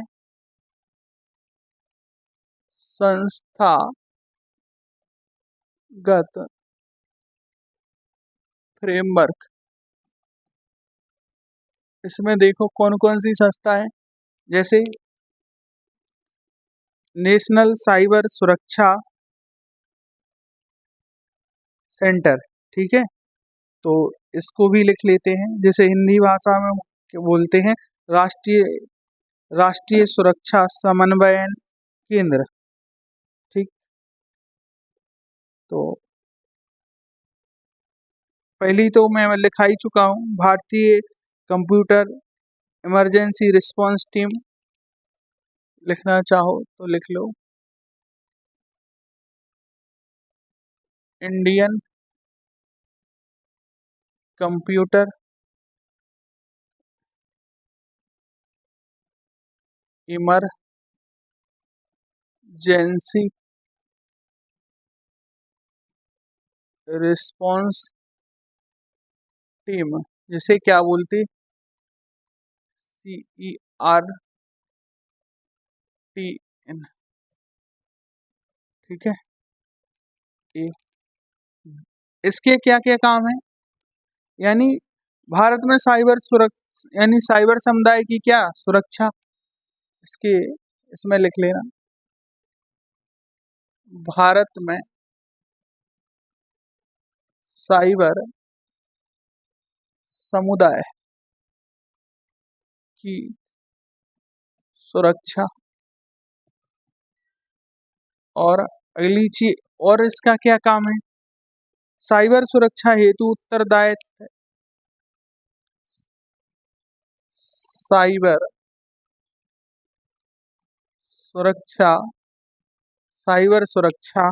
संस्थागत फ्रेमवर्क, इसमें देखो कौन कौन सी संस्था है, जैसे नेशनल साइबर सुरक्षा सेंटर, ठीक है। तो इसको भी लिख लेते हैं, जैसे हिंदी भाषा में क्या बोलते हैं, राष्ट्रीय, राष्ट्रीय सुरक्षा समन्वयन केंद्र, ठीक। तो पहली तो मैं लिखा ही चुका हूँ, भारतीय कंप्यूटर इमरजेंसी रिस्पांस टीम, लिखना चाहो तो लिख लो। Indian computer emergency response team, जिसे क्या बोलते, CERTN, ठीक है। ये इसके क्या क्या काम है, यानी भारत में साइबर सुरक्षा यानी साइबर समुदाय की क्या सुरक्षा, इसके इसमें लिख लेना। भारत में साइबर समुदाय की सुरक्षा, और अगली चीज, और इसका क्या काम है, साइबर सुरक्षा हेतु उत्तरदायित्व, साइबर सुरक्षा, साइबर सुरक्षा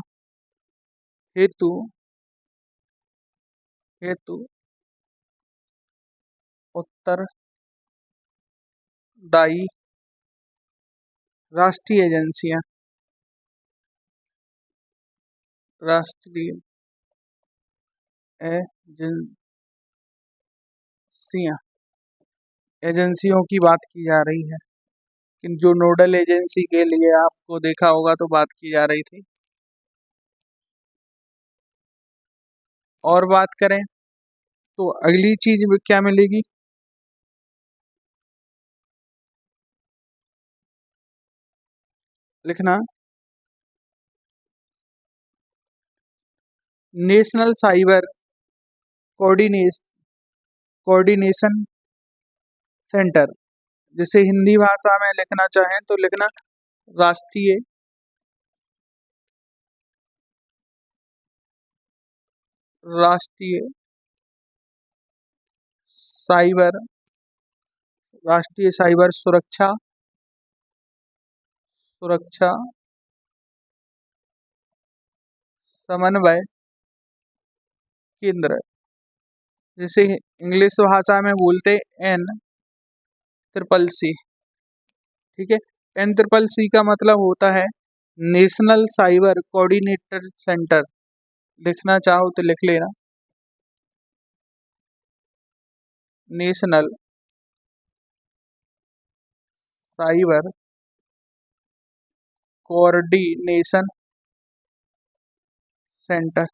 हेतु हेतु उत्तरदायी राष्ट्रीय एजेंसियां, राष्ट्रीय एजेंसियां, एजेंसियों की बात की जा रही है कि जो नोडल एजेंसी के लिए आपको देखा होगा तो बात की जा रही थी। और बात करें तो अगली चीज क्या मिलेगी, लिखना नेशनल साइबर कोऑर्डिनेशन सेंटर, जिसे हिंदी भाषा में लिखना चाहें तो लिखना राष्ट्रीय राष्ट्रीय साइबर राष्ट्रीय साइबर सुरक्षा सुरक्षा समन्वय केंद्र, जिसे इंग्लिश भाषा में बोलते N CCC। ठीक है, N CCC का मतलब होता है नेशनल साइबर कोऑर्डिनेटर सेंटर, लिखना चाहो तो लिख लेना नेशनल साइबर कोऑर्डिनेशन सेंटर,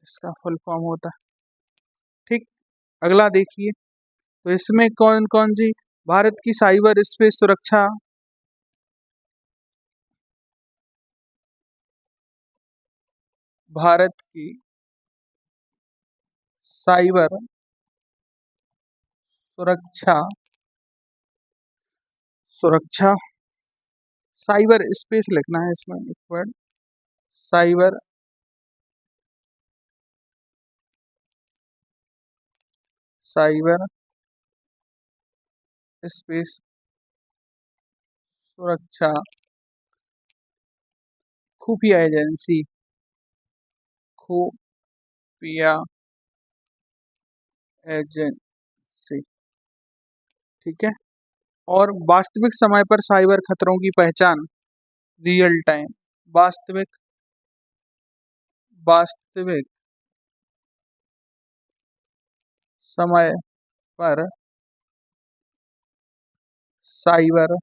इसका फुल फॉर्म होता है। ठीक, अगला देखिए, तो इसमें कौन कौन सी भारत की साइबर स्पेस सुरक्षा, भारत की साइबर सुरक्षा सुरक्षा साइबर स्पेस लिखना है इसमें एक वर्ड, साइबर साइबर स्पेस सुरक्षा खुफिया एजेंसी, खुफिया एजेंसी। ठीक है, और वास्तविक समय पर साइबर खतरों की पहचान, रियल टाइम, वास्तविक वास्तविक समय पर साइबर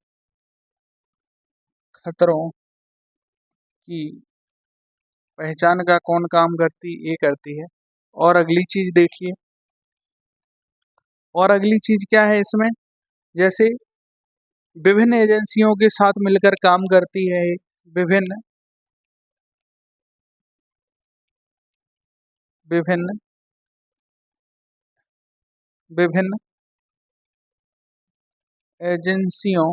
खतरों की पहचान का कौन काम करती, ये करती है। और अगली चीज देखिए, और अगली चीज क्या है इसमें, जैसे विभिन्न एजेंसियों के साथ मिलकर काम करती है, विभिन्न विभिन्न विभिन्न एजेंसियों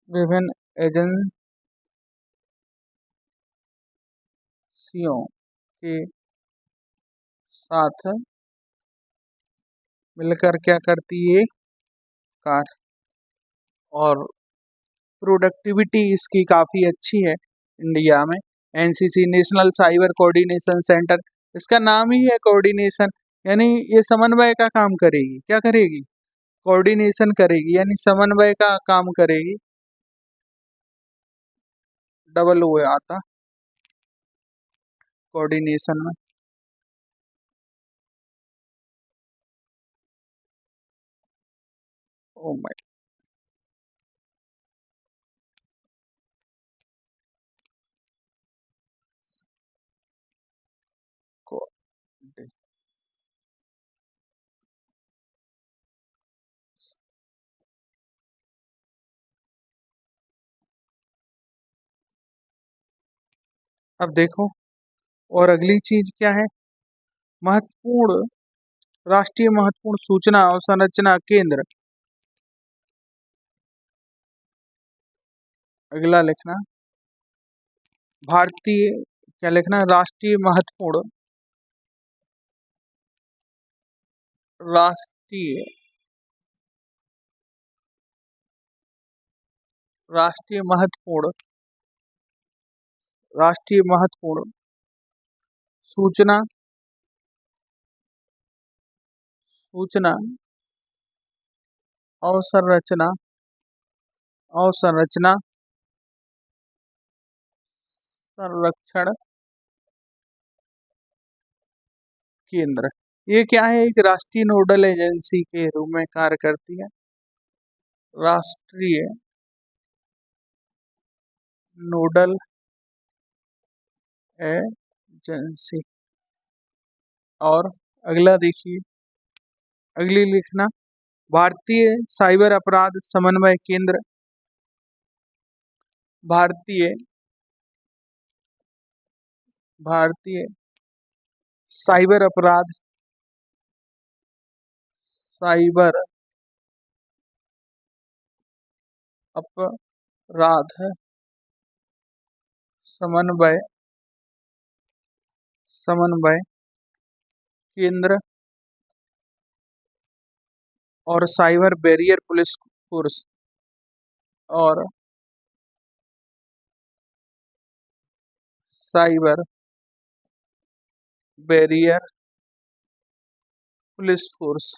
विभिन्न एजेंसियों के साथ मिलकर क्या करती है, कार्य, और प्रोडक्टिविटी इसकी काफ़ी अच्छी है इंडिया में। NCC national cyber coordination centre, इसका नाम ही है कोऑर्डिनेशन, यानी ये समन्वय का काम करेगी, क्या करेगी, कोऑर्डिनेशन करेगी, यानी समन्वय का काम करेगी, डबल ओ आता कोऑर्डिनेशन में। Oh my God. अब देखो, और अगली चीज क्या है? महत्वपूर्ण, राष्ट्रीय महत्वपूर्ण सूचना और संरचना केंद्र। अगला लिखना भारतीय, क्या लिखना है? राष्ट्रीय महत्वपूर्ण, राष्ट्रीय, राष्ट्रीय महत्वपूर्ण, राष्ट्रीय महत्वपूर्ण सूचना, सूचना और संरचना, और संरचना संरक्षण केंद्र। ये क्या है? एक राष्ट्रीय नोडल एजेंसी के रूप में कार्य करती है। राष्ट्रीय नोडल एजेंसी। और अगला देखिए, अगली लिखना भारतीय साइबर अपराध समन्वय केंद्र। भारतीय, भारतीय साइबर अपराध, साइबर अपराध समन्वय, समन्वय केंद्र और साइबर बैरियर पुलिस फोर्स, और cyber barrier police force,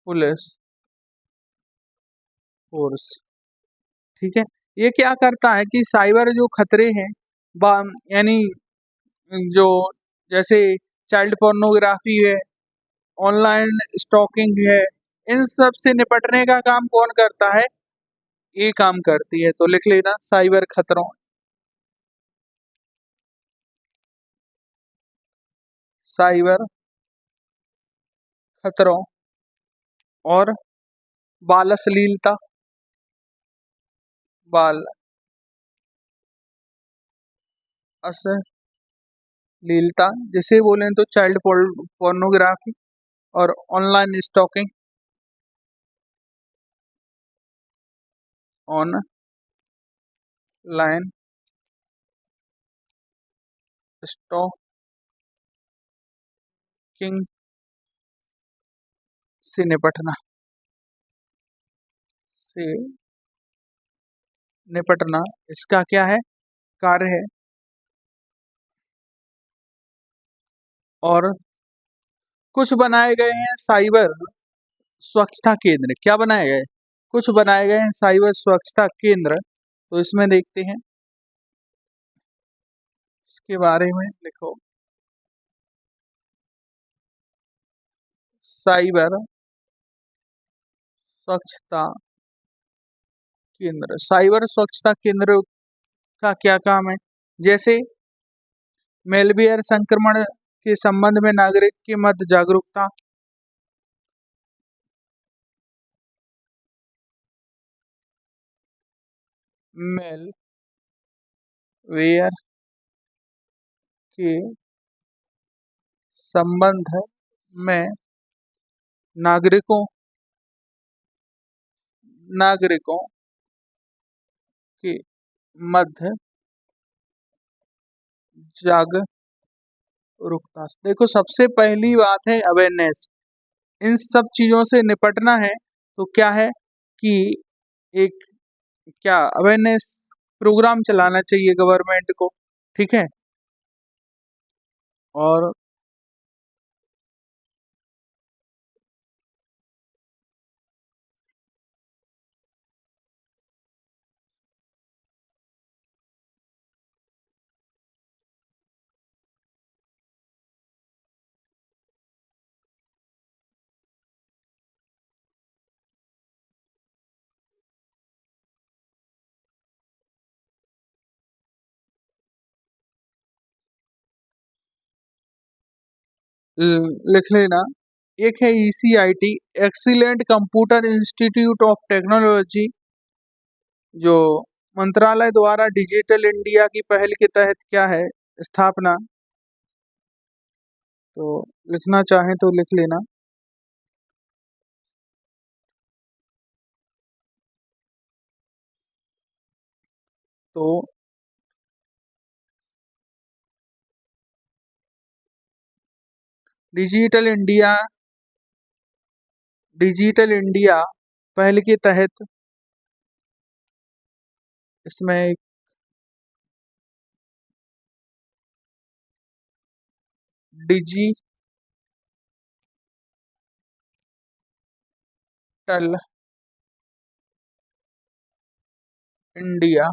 police force. ठीक है। ये क्या करता है कि साइबर जो खतरे हैं, यानी जो, जैसे चाइल्ड पोर्नोग्राफी है, ऑनलाइन स्टॉकिंग है, इन सब से निपटने का काम कौन करता है? ये काम करती है। तो लिख लेना साइबर खतरों, साइबर खतरों और बाल अश्लीलता, बाल अश्लीलता, जिसे बोलें तो चाइल्ड पोर्नोग्राफी और ऑनलाइन स्टॉकिंग, ऑनलाइन स्टॉकिंग से निपटना, से निपटना इसका क्या है? कार्य है। और कुछ बनाए गए हैं साइबर स्वच्छता केंद्र। क्या बनाए गए? कुछ बनाए गए हैं साइबर स्वच्छता केंद्र। तो इसमें देखते हैं, इसके बारे में लिखो। साइबर स्वच्छता केंद्र, साइबर स्वच्छता केंद्र का क्या काम है? जैसे मेलवेयर संक्रमण के संबंध में नागरिक के मध्य जागरूकता, मेलवेयर के संबंध में नागरिकों, नागरिकों के मध्य जागरूकता। देखो, सबसे पहली बात है अवेयरनेस। इन सब चीजों से निपटना है तो क्या है कि एक, क्या, अवेयरनेस प्रोग्राम चलाना चाहिए गवर्नमेंट को। ठीक है। और लिख लेना। एक है ECIT, excellent computer institute of technology, जो मंत्रालय द्वारा डिजिटल इंडिया की पहल के तहत क्या है, स्थापना। तो लिखना चाहें तो लिख लेना। तो डिजिटल इंडिया पहल के तहत इसमें डिजिटल इंडिया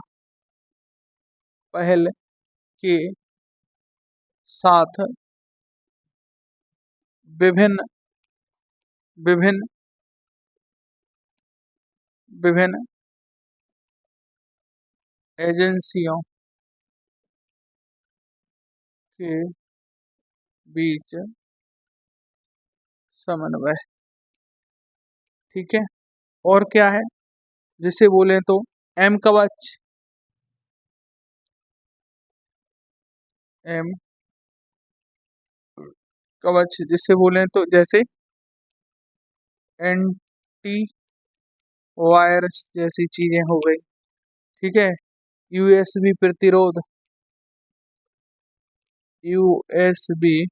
पहल के साथ विभिन्न विभिन्न विभिन्न एजेंसियों के बीच समन्वय। ठीक है। और क्या है, जिसे बोले तो एम कवच, एम कवच जिसे बोले तो जैसे एंटी वायरस जैसी चीजें हो गई। ठीक है। यूएसबी प्रतिरोध, यूएसबी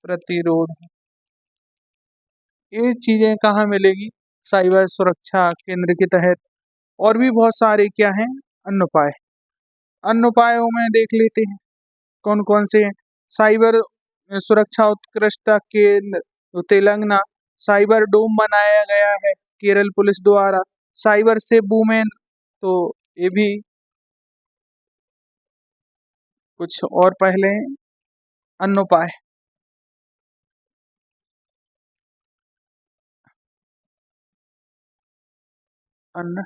प्रतिरोध, ये चीजें कहाँ मिलेगी, साइबर सुरक्षा केंद्र के तहत। और भी बहुत सारे क्या हैं, अन्य उपाय। अन्य उपायों में देख लेते हैं कौन कौन से हैं। साइबर सुरक्षा उत्कृष्टता केंद्र, तो तेलंगाना। साइबर डोम बनाया गया है केरल पुलिस द्वारा। साइबर सेफ वुमेन, तो ये भी कुछ और पहले अन्य उपाय। अन्य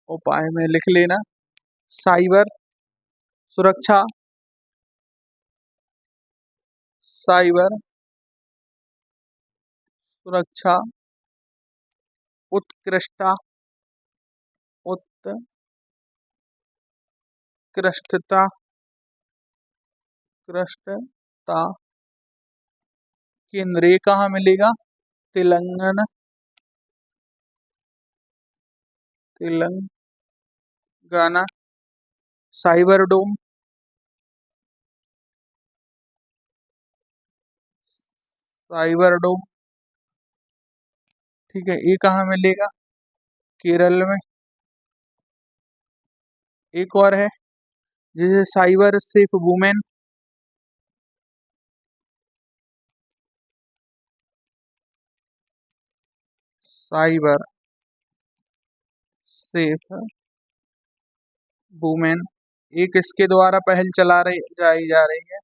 उपाय में लिख लेना, साइबर सुरक्षा, साइबर सुरक्षा उत्कृष्टता, उत्कृष्टता कृष्टता केंद्र, ये कहाँ मिलेगा, तेलंगाना। तेलंगाना। साइबर डोम, साइबर डोम। ठीक है, ये कहाँ मिलेगा, केरल में। एक और है जैसे cyber safe women, cyber safe women, एक इसके द्वारा पहल जाई जा रही है,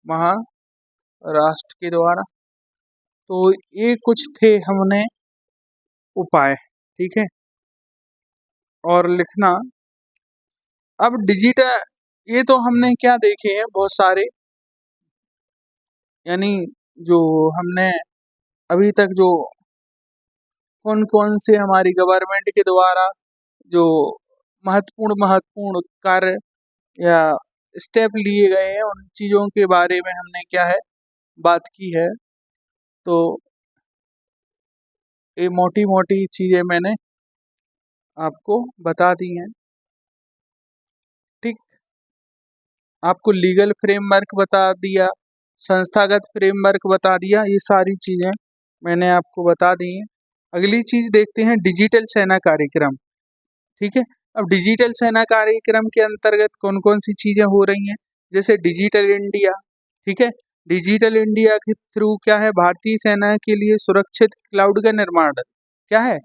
महाराष्ट्र के द्वारा। तो ये कुछ थे हमने उपाय। ठीक है। और लिखना, अब डिजिटल, ये तो हमने क्या देखे हैं बहुत सारे, यानी जो हमने अभी तक जो कौन कौन से हमारी गवर्नमेंट के द्वारा जो महत्वपूर्ण महत्वपूर्ण कार्य या स्टेप लिए गए हैं, उन चीज़ों के बारे में हमने क्या है, बात की है। तो ये मोटी मोटी चीज़ें मैंने आपको बता दी हैं। ठीक। आपको लीगल फ्रेमवर्क बता दिया, संस्थागत फ्रेमवर्क बता दिया, ये सारी चीज़ें मैंने आपको बता दी हैं। अगली चीज़ देखते हैं, डिजिटल सेना कार्यक्रम। ठीक है। अब डिजिटल सेना कार्यक्रम के अंतर्गत कौन कौन सी चीज़ें हो रही हैं, जैसे डिजिटल इंडिया। ठीक है। डिजिटल इंडिया के थ्रू क्या है, भारतीय सेना के लिए सुरक्षित क्लाउड का निर्माण। क्या है,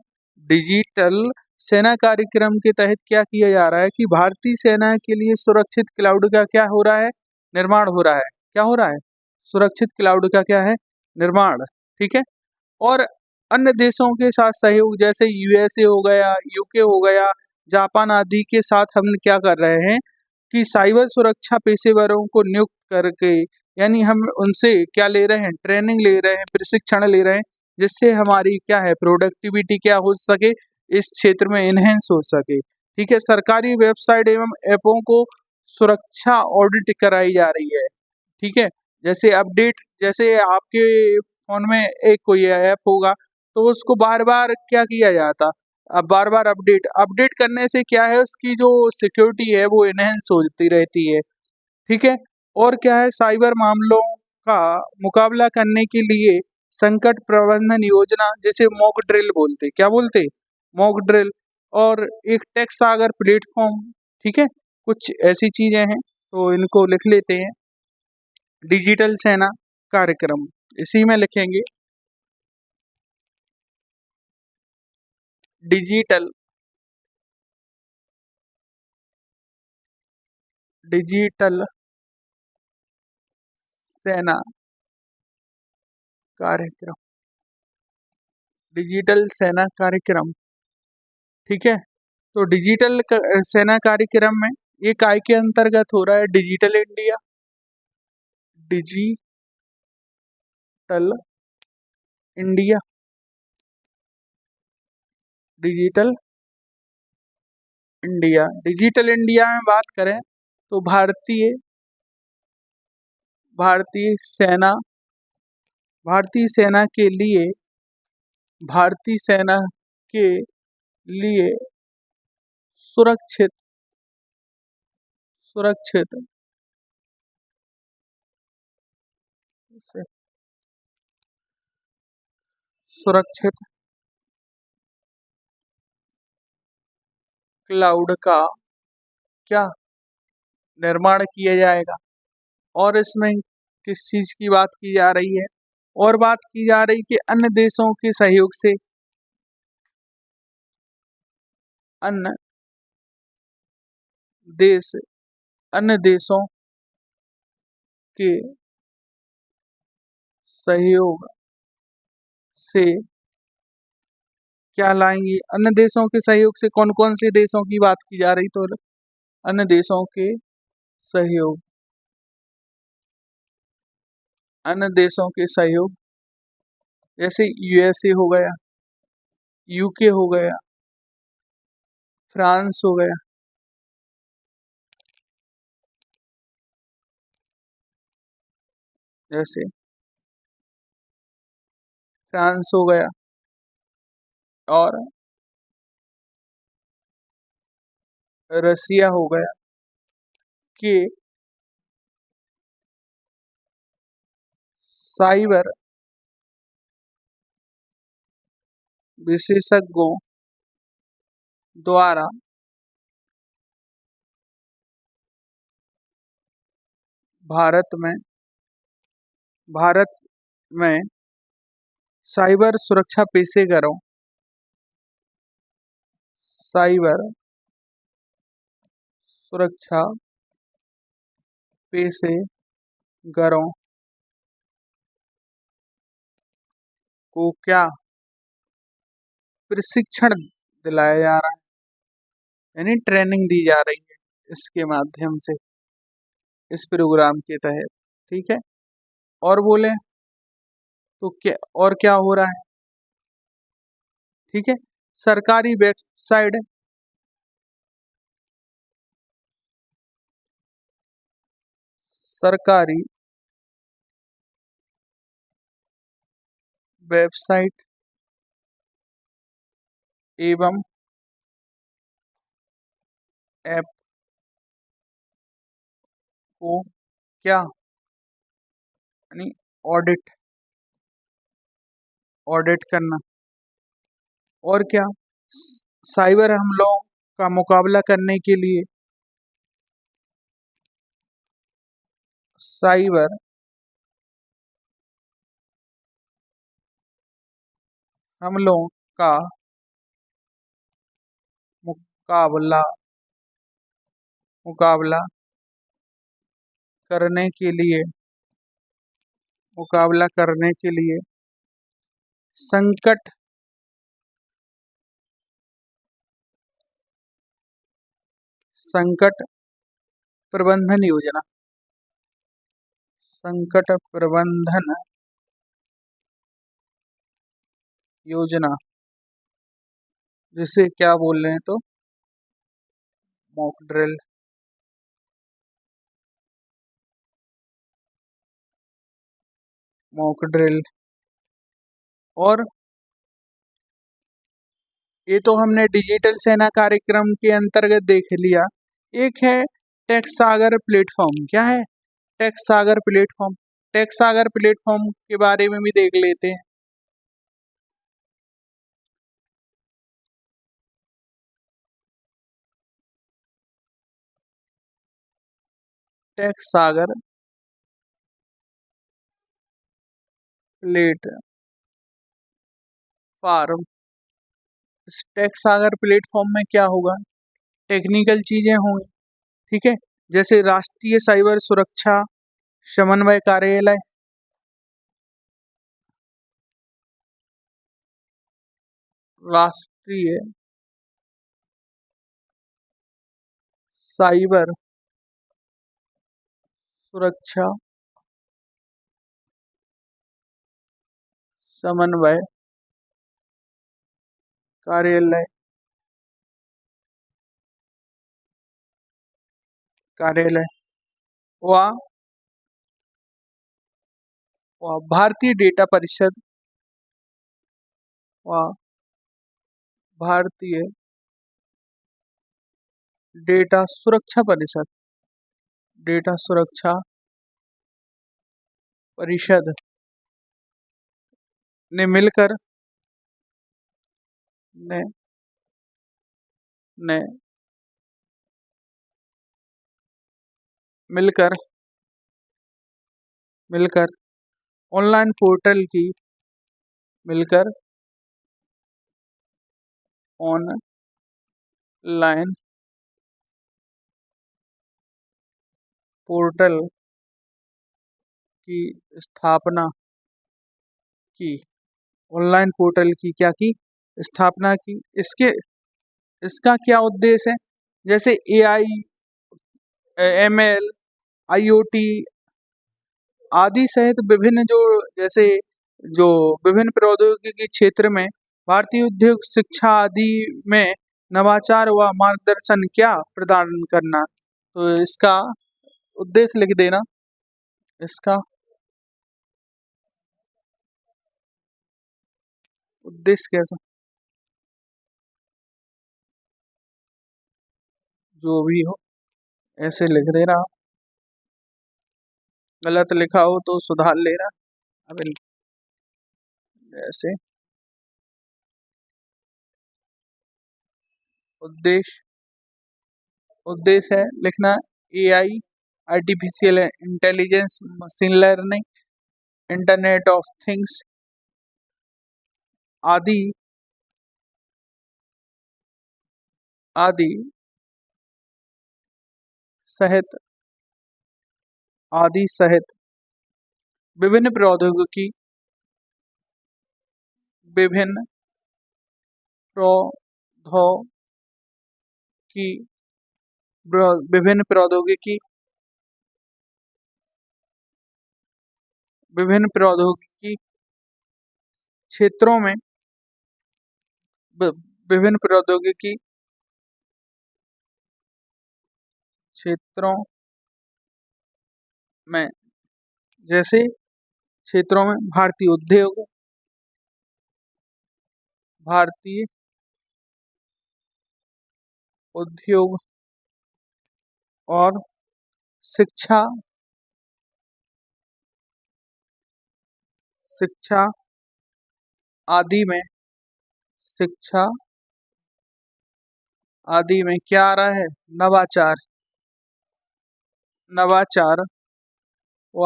डिजिटल सेना कार्यक्रम के तहत क्या किया जा रहा है कि भारतीय सेना के लिए सुरक्षित क्लाउड का क्या हो रहा है, निर्माण हो रहा है। क्या हो रहा है, सुरक्षित क्लाउड का क्या है, निर्माण। ठीक है। और अन्य देशों के साथ सहयोग, जैसे यूएसए हो गया, यूके हो गया, जापान आदि के साथ हम क्या कर रहे हैं कि साइबर सुरक्षा पेशेवरों को नियुक्त करके यानी हम उनसे क्या ले रहे हैं, ट्रेनिंग ले रहे हैं, प्रशिक्षण ले रहे हैं, जिससे हमारी क्या है, प्रोडक्टिविटी क्या हो सके, इस क्षेत्र में इनहेंस हो सके। ठीक है, सरकारी वेबसाइट एवं ऐपों को सुरक्षा ऑडिट कराई जा रही है। ठीक है, जैसे अपडेट, जैसे आपके फोन में एक कोई ऐप होगा तो उसको बार बार क्या किया जाता, अब बार बार अपडेट अपडेट करने से क्या है, उसकी जो सिक्योरिटी है वो इनहेंस होती रहती है। ठीक है, और क्या है, साइबर मामलों का मुकाबला करने के लिए संकट प्रबंधन योजना, जैसे मॉक ड्रिल बोलते, क्या बोलते, मॉक ड्रिल, और एक टेक सागर प्लेटफॉर्म। ठीक है, कुछ ऐसी चीजें हैं तो इनको लिख लेते हैं। डिजिटल सेना कार्यक्रम, इसी में लिखेंगे डिजिटल डिजिटल सेना कार्यक्रम, डिजिटल सेना कार्यक्रम। ठीक है, तो सेना कार्यक्रम में ये काय के अंतर्गत हो रहा है, digital India, digital India, digital India. Digital India में बात करें तो भारतीय सेना भारतीय सेना के लिए भारतीय सेना के लिए सुरक्षित सुरक्षित सुरक्षित क्लाउड का क्या निर्माण किया जाएगा। और इसमें किस चीज की बात की जा रही है, और बात की जा रही कि अन्य देशों के सहयोग से, अन्य देश अन्य देशों के सहयोग से क्या लाएंगे, अन्य देशों के सहयोग से कौन कौन से देशों की बात की जा रही, तो अन्य देशों के सहयोग, अन्य देशों के सहयोग, जैसे यूएसए हो गया, यूके हो गया, फ्रांस हो गया, जैसे फ्रांस हो गया, और रसिया हो गया, कि साइबर विशेषज्ञों द्वारा भारत में भारत में साइबर सुरक्षा पेशेवरों साइबर सुरक्षा पेशेवरों को क्या प्रशिक्षण दिलाया जा रहा है, यानी ट्रेनिंग दी जा रही है इसके माध्यम से, इस प्रोग्राम के तहत। ठीक है, और बोले तो क्या, और क्या हो रहा है। ठीक है, सरकारी वेबसाइट सरकारी वेबसाइट एवं ऐप को क्या, यानी ऑडिट ऑडिट करना, और क्या, साइबर हमलों का मुकाबला करने के लिए साइबर हमलों का मुकाबला मुकाबला करने के लिए मुकाबला करने के लिए संकट संकट प्रबंधन योजना संकट प्रबंधन योजना, जिसे क्या बोल रहे हैं तो मॉक ड्रिल। Mock drill. और ये तो हमने डिजिटल सेना कार्यक्रम के अंतर्गत देख लिया। एक है टेक सागर प्लेटफॉर्म। क्या है? टेक सागर प्लेटफॉर्म। टेक सागर प्लेटफॉर्म के बारे में भी देख लेते हैं। टेक सागर प्लेटफॉर्म। इस टेक सागर प्लेटफॉर्म में क्या होगा? टेक्निकल चीजें होंगी, ठीक है, जैसे राष्ट्रीय साइबर सुरक्षा समन्वय कार्यालय, राष्ट्रीय साइबर सुरक्षा समन्वय कार्यालय कार्यालय व भारतीय डेटा परिषद व भारतीय डेटा सुरक्षा परिषद, डेटा सुरक्षा परिषद ने मिलकर ने ने मिलकर मिलकर ऑनलाइन पोर्टल की मिलकर ऑनलाइन पोर्टल की स्थापना की। ऑनलाइन पोर्टल की क्या की? स्थापना की। इसका क्या उद्देश्य है? जैसे AI, ML, IoT आदि सहित विभिन्न जैसे जो विभिन्न प्रौद्योगिकी क्षेत्र में भारतीय उद्योग शिक्षा आदि में नवाचार व मार्गदर्शन क्या प्रदान करना। तो इसका उद्देश्य लिख देना। इसका उद्देश्य कैसा जो भी हो ऐसे लिख देना। गलत लिखा हो तो सुधार लेना। अब ऐसे उद्देश्य उद्देश्य है लिखना AI, artificial intelligence, machine learning, internet of things आदि आदि सहित विभिन्न प्रौद्योगिकी विभिन्न प्रौद्योगिकी विभिन्न प्रौद्योगिकी विभिन्न प्रौद्योगिकी क्षेत्रों में विभिन्न प्रौद्योगिकी क्षेत्रों में जैसे क्षेत्रों में भारतीय उद्योग और शिक्षा आदि में शिक्षा आदि में क्या आ रहा है? नवाचार व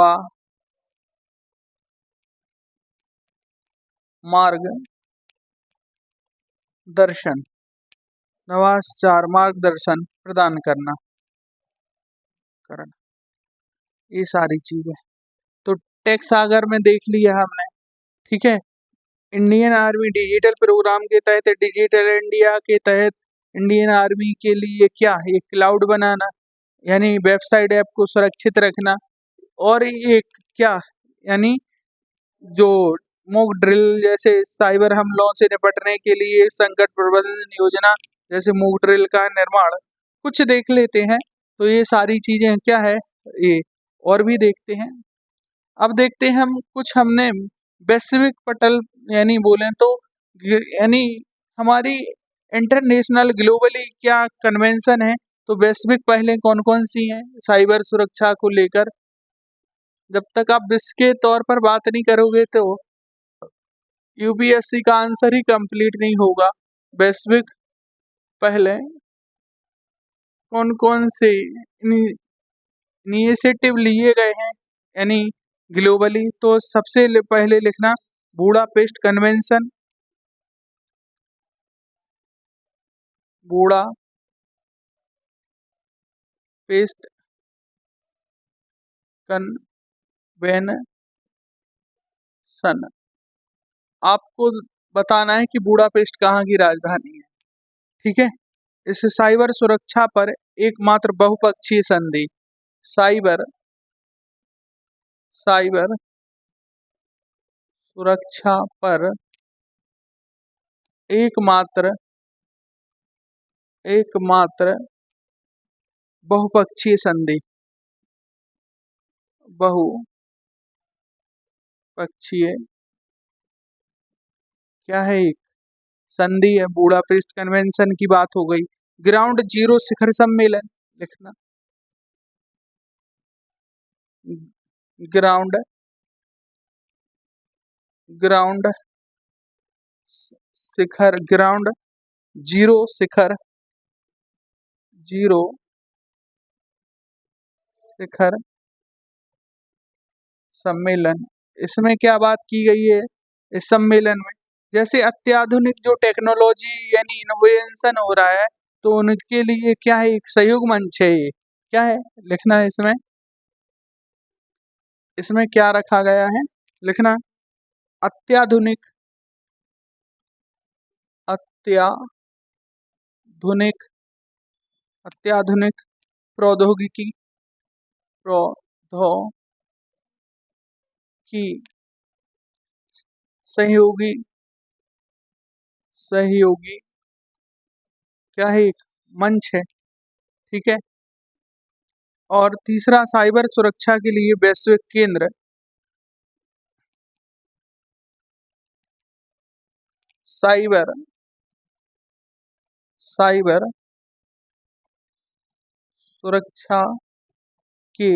मार्गदर्शन प्रदान करना ये सारी चीजें तो टेक सागर में देख लिया हमने, ठीक है। इंडियन आर्मी डिजिटल प्रोग्राम के तहत डिजिटल इंडिया के तहत इंडियन आर्मी के लिए क्या है? क्लाउड बनाना, यानी वेबसाइट ऐप को सुरक्षित रखना, और एक क्या, यानी जो मॉक ड्रिल जैसे साइबर हमलों से निपटने के लिए संकट प्रबंधन योजना जैसे मॉक ड्रिल का निर्माण कुछ देख लेते हैं। तो ये सारी चीजें क्या है ये, और भी देखते हैं। अब देखते हैं हम कुछ, हमने वैश्विक पटल यानी बोले तो यानी हमारी इंटरनेशनल ग्लोबली क्या कन्वेंशन है, तो वैश्विक पहले कौन कौन सी हैं साइबर सुरक्षा को लेकर। जब तक आप विश्व के तौर पर बात नहीं करोगे तो यूपीएससी का आंसर ही कंप्लीट नहीं होगा। वैश्विक पहले कौन कौन से इनिशिएटिव लिए गए हैं यानी ग्लोबली, तो सबसे पहले लिखना बूडापेस्ट कन्वेंशन, बूडापेस्ट कन्वेंशन। आपको बताना है कि बूडापेस्ट कहाँ की राजधानी है, ठीक है। इस साइबर सुरक्षा पर एकमात्र बहुपक्षीय संधि, साइबर सुरक्षा पर एकमात्र बहुपक्षीय संधि, बहुपक्षीय क्या है, एक संधि है। बूडापेस्ट कन्वेंशन की बात हो गई। ग्राउंड जीरो शिखर सम्मेलन लिखना, ग्राउंड शिखर, ग्राउंड जीरो शिखर सम्मेलन। इसमें क्या बात की गई है इस सम्मेलन में, जैसे अत्याधुनिक जो टेक्नोलॉजी यानी इनोवेशन हो रहा है तो उनके लिए क्या है, एक सहयोग मंच है। ये क्या है लिखना है इसमें क्या रखा गया है लिखना, अत्याधुनिक प्रौद्योगिकी सहयोगी क्या है, एक मंच है, ठीक है। और तीसरा साइबर सुरक्षा के लिए वैश्विक केंद्र, साइबर सुरक्षा के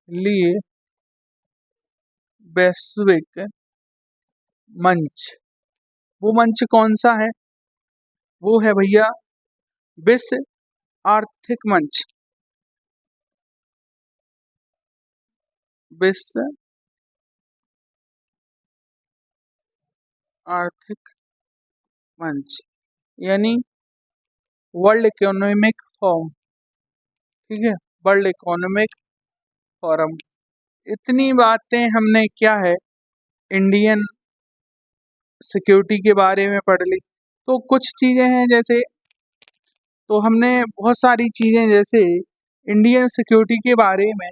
लिए वैश्विक मंच। वो मंच कौन सा है, वो है भैया विश्व आर्थिक मंच, विश्व आर्थिक मंच यानी वर्ल्ड इकोनॉमिक फोरम, ठीक है, वर्ल्ड इकोनॉमिक फोरम। इतनी बातें हमने क्या है इंडियन सिक्योरिटी के बारे में पढ़ ली। तो कुछ चीजें हैं जैसे, तो हमने बहुत सारी चीजें जैसे इंडियन सिक्योरिटी के बारे में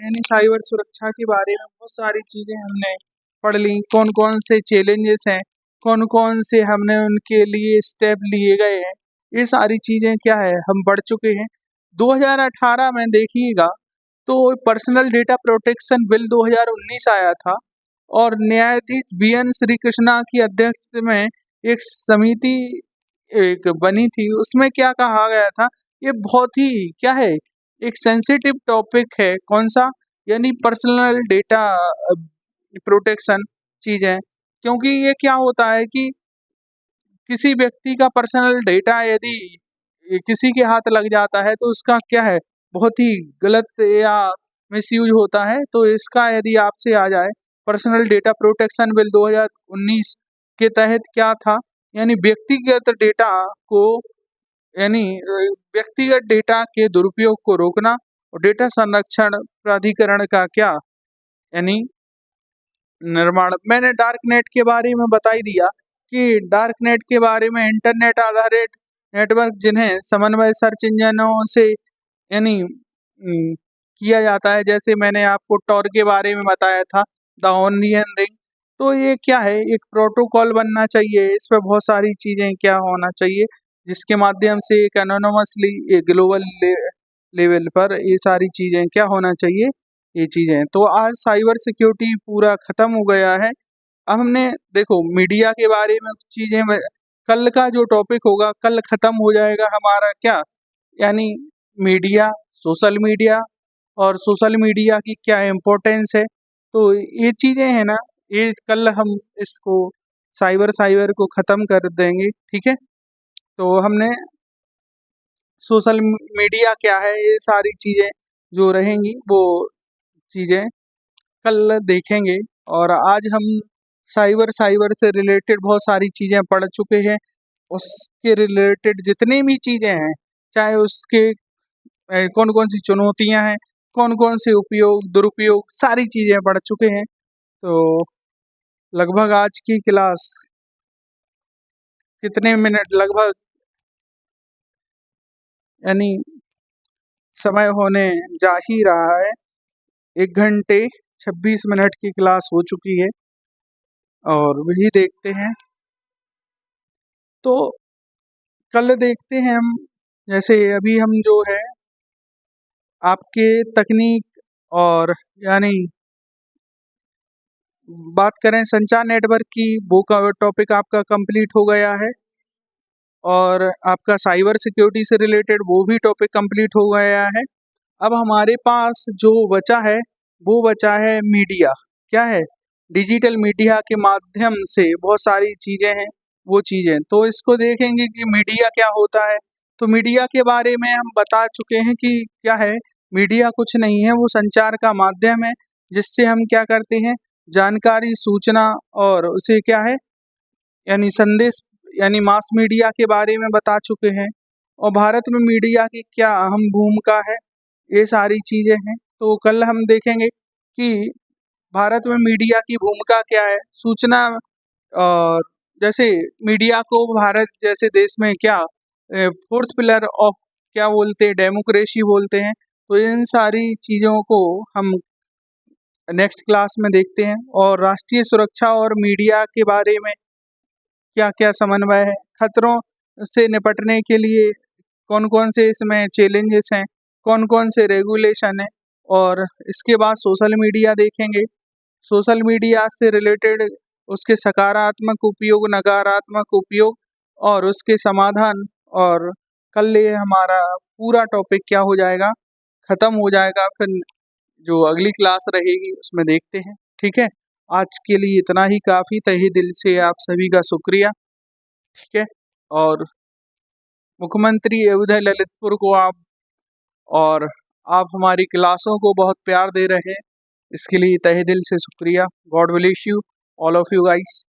यानी साइबर सुरक्षा के बारे में बहुत सारी चीजें हमने पढ़ ली। कौन कौन से चैलेंजेस हैं, कौन कौन से हमने उनके लिए स्टेप लिए गए हैं, ये सारी चीजें क्या है हम पढ़ चुके हैं। 2018 में देखिएगा तो पर्सनल डेटा प्रोटेक्शन बिल 2019 आया था और न्यायाधीश BN श्री कृष्णा की अध्यक्षता में एक समिति एक बनी थी। उसमें क्या कहा गया था, ये बहुत ही क्या है एक सेंसिटिव टॉपिक है, कौन सा, यानी पर्सनल डेटा प्रोटेक्शन चीजें। क्योंकि ये क्या होता है कि किसी व्यक्ति का पर्सनल डेटा यदि किसी के हाथ लग जाता है तो उसका क्या है बहुत ही गलत या मिसयूज होता है। तो इसका यदि आपसे आ जाए, पर्सनल डेटा प्रोटेक्शन बिल 2019 के तहत क्या था, यानी व्यक्तिगत डेटा को यानी व्यक्तिगत डेटा के दुरुपयोग को रोकना और डेटा संरक्षण प्राधिकरण का क्या यानी निर्माण। मैंने डार्क नेट के बारे में बता ही दिया कि डार्क नेट के बारे में इंटरनेट आधारित नेटवर्क जिन्हें समन्वय सर्च इंजनों से यानी किया जाता है। जैसे मैंने आपको टॉर के बारे में बताया था, द ऑनियन रिंग। तो ये क्या है, एक प्रोटोकॉल बनना चाहिए, इस पे बहुत सारी चीज़ें क्या होना चाहिए, जिसके माध्यम से एक एनोनमसली ग्लोबल लेवल पर ये सारी चीज़ें क्या होना चाहिए, ये चीज़ें। तो आज साइबर सिक्योरिटी पूरा ख़त्म हो गया है। अब हमने देखो मीडिया के बारे में कुछ चीज़ें कल का जो टॉपिक होगा, कल ख़त्म हो जाएगा हमारा क्या, यानी मीडिया, सोशल मीडिया और सोशल मीडिया की क्या इम्पोर्टेंस है। तो ये चीज़ें हैं ना, ये कल हम इसको साइबर को ख़त्म कर देंगे, ठीक है। तो हमने सोशल मीडिया क्या है, ये सारी चीज़ें जो रहेंगी वो चीज़ें कल देखेंगे। और आज हम साइबर से रिलेटेड बहुत सारी चीज़ें पढ़ चुके हैं। उसके रिलेटेड जितनी भी चीज़ें हैं, चाहे उसके कौन कौन सी चुनौतियां हैं, कौन कौन से उपयोग दुरुपयोग, सारी चीज़ें पढ़ चुके हैं। तो लगभग आज की क्लास कितने मिनट, लगभग यानी समय होने जा ही रहा है, 1 घंटे 26 मिनट की क्लास हो चुकी है। और वही देखते हैं, तो कल देखते हैं हम। जैसे अभी हम जो है आपके तकनीक और यानी बात करें संचार नेटवर्क की, वो का टॉपिक आपका कंप्लीट हो गया है। और आपका साइबर सिक्योरिटी से रिलेटेड वो भी टॉपिक कंप्लीट हो गया है। अब हमारे पास जो बचा है वो बचा है मीडिया। क्या है, डिजिटल मीडिया के माध्यम से बहुत सारी चीज़ें हैं, वो चीज़ें तो इसको देखेंगे कि मीडिया क्या होता है। तो मीडिया के बारे में हम बता चुके हैं कि क्या है, मीडिया कुछ नहीं है, वो संचार का माध्यम है, जिससे हम क्या करते हैं, जानकारी, सूचना और उसे क्या है, यानी संदेश, यानी मास मीडिया के बारे में बता चुके हैं। और भारत में मीडिया की क्या अहम भूमिका है, ये सारी चीज़ें हैं। तो कल हम देखेंगे कि भारत में मीडिया की भूमिका क्या है, सूचना। और जैसे मीडिया को भारत जैसे देश में क्या फोर्थ पिलर ऑफ क्या बोलते हैं, डेमोक्रेसी बोलते हैं। तो इन सारी चीज़ों को हम नेक्स्ट क्लास में देखते हैं। और राष्ट्रीय सुरक्षा और मीडिया के बारे में क्या क्या समन्वय है, खतरों से निपटने के लिए कौन कौन से इसमें चैलेंजेस हैं, कौन कौन से रेगुलेशन है। और इसके बाद सोशल मीडिया देखेंगे, सोशल मीडिया से रिलेटेड उसके सकारात्मक उपयोग, नकारात्मक उपयोग और उसके समाधान। और कल ये हमारा पूरा टॉपिक क्या हो जाएगा, ख़त्म हो जाएगा। फिर जो अगली क्लास रहेगी उसमें देखते हैं, ठीक है। आज के लिए इतना ही काफ़ी, तहे दिल से आप सभी का शुक्रिया, ठीक है। और मुख्यमंत्री अयोध्या ललितपुर को और आप हमारी क्लासों को बहुत प्यार दे रहे हैं, इसके लिए तहे दिल से शुक्रिया। God bless you all of you guys.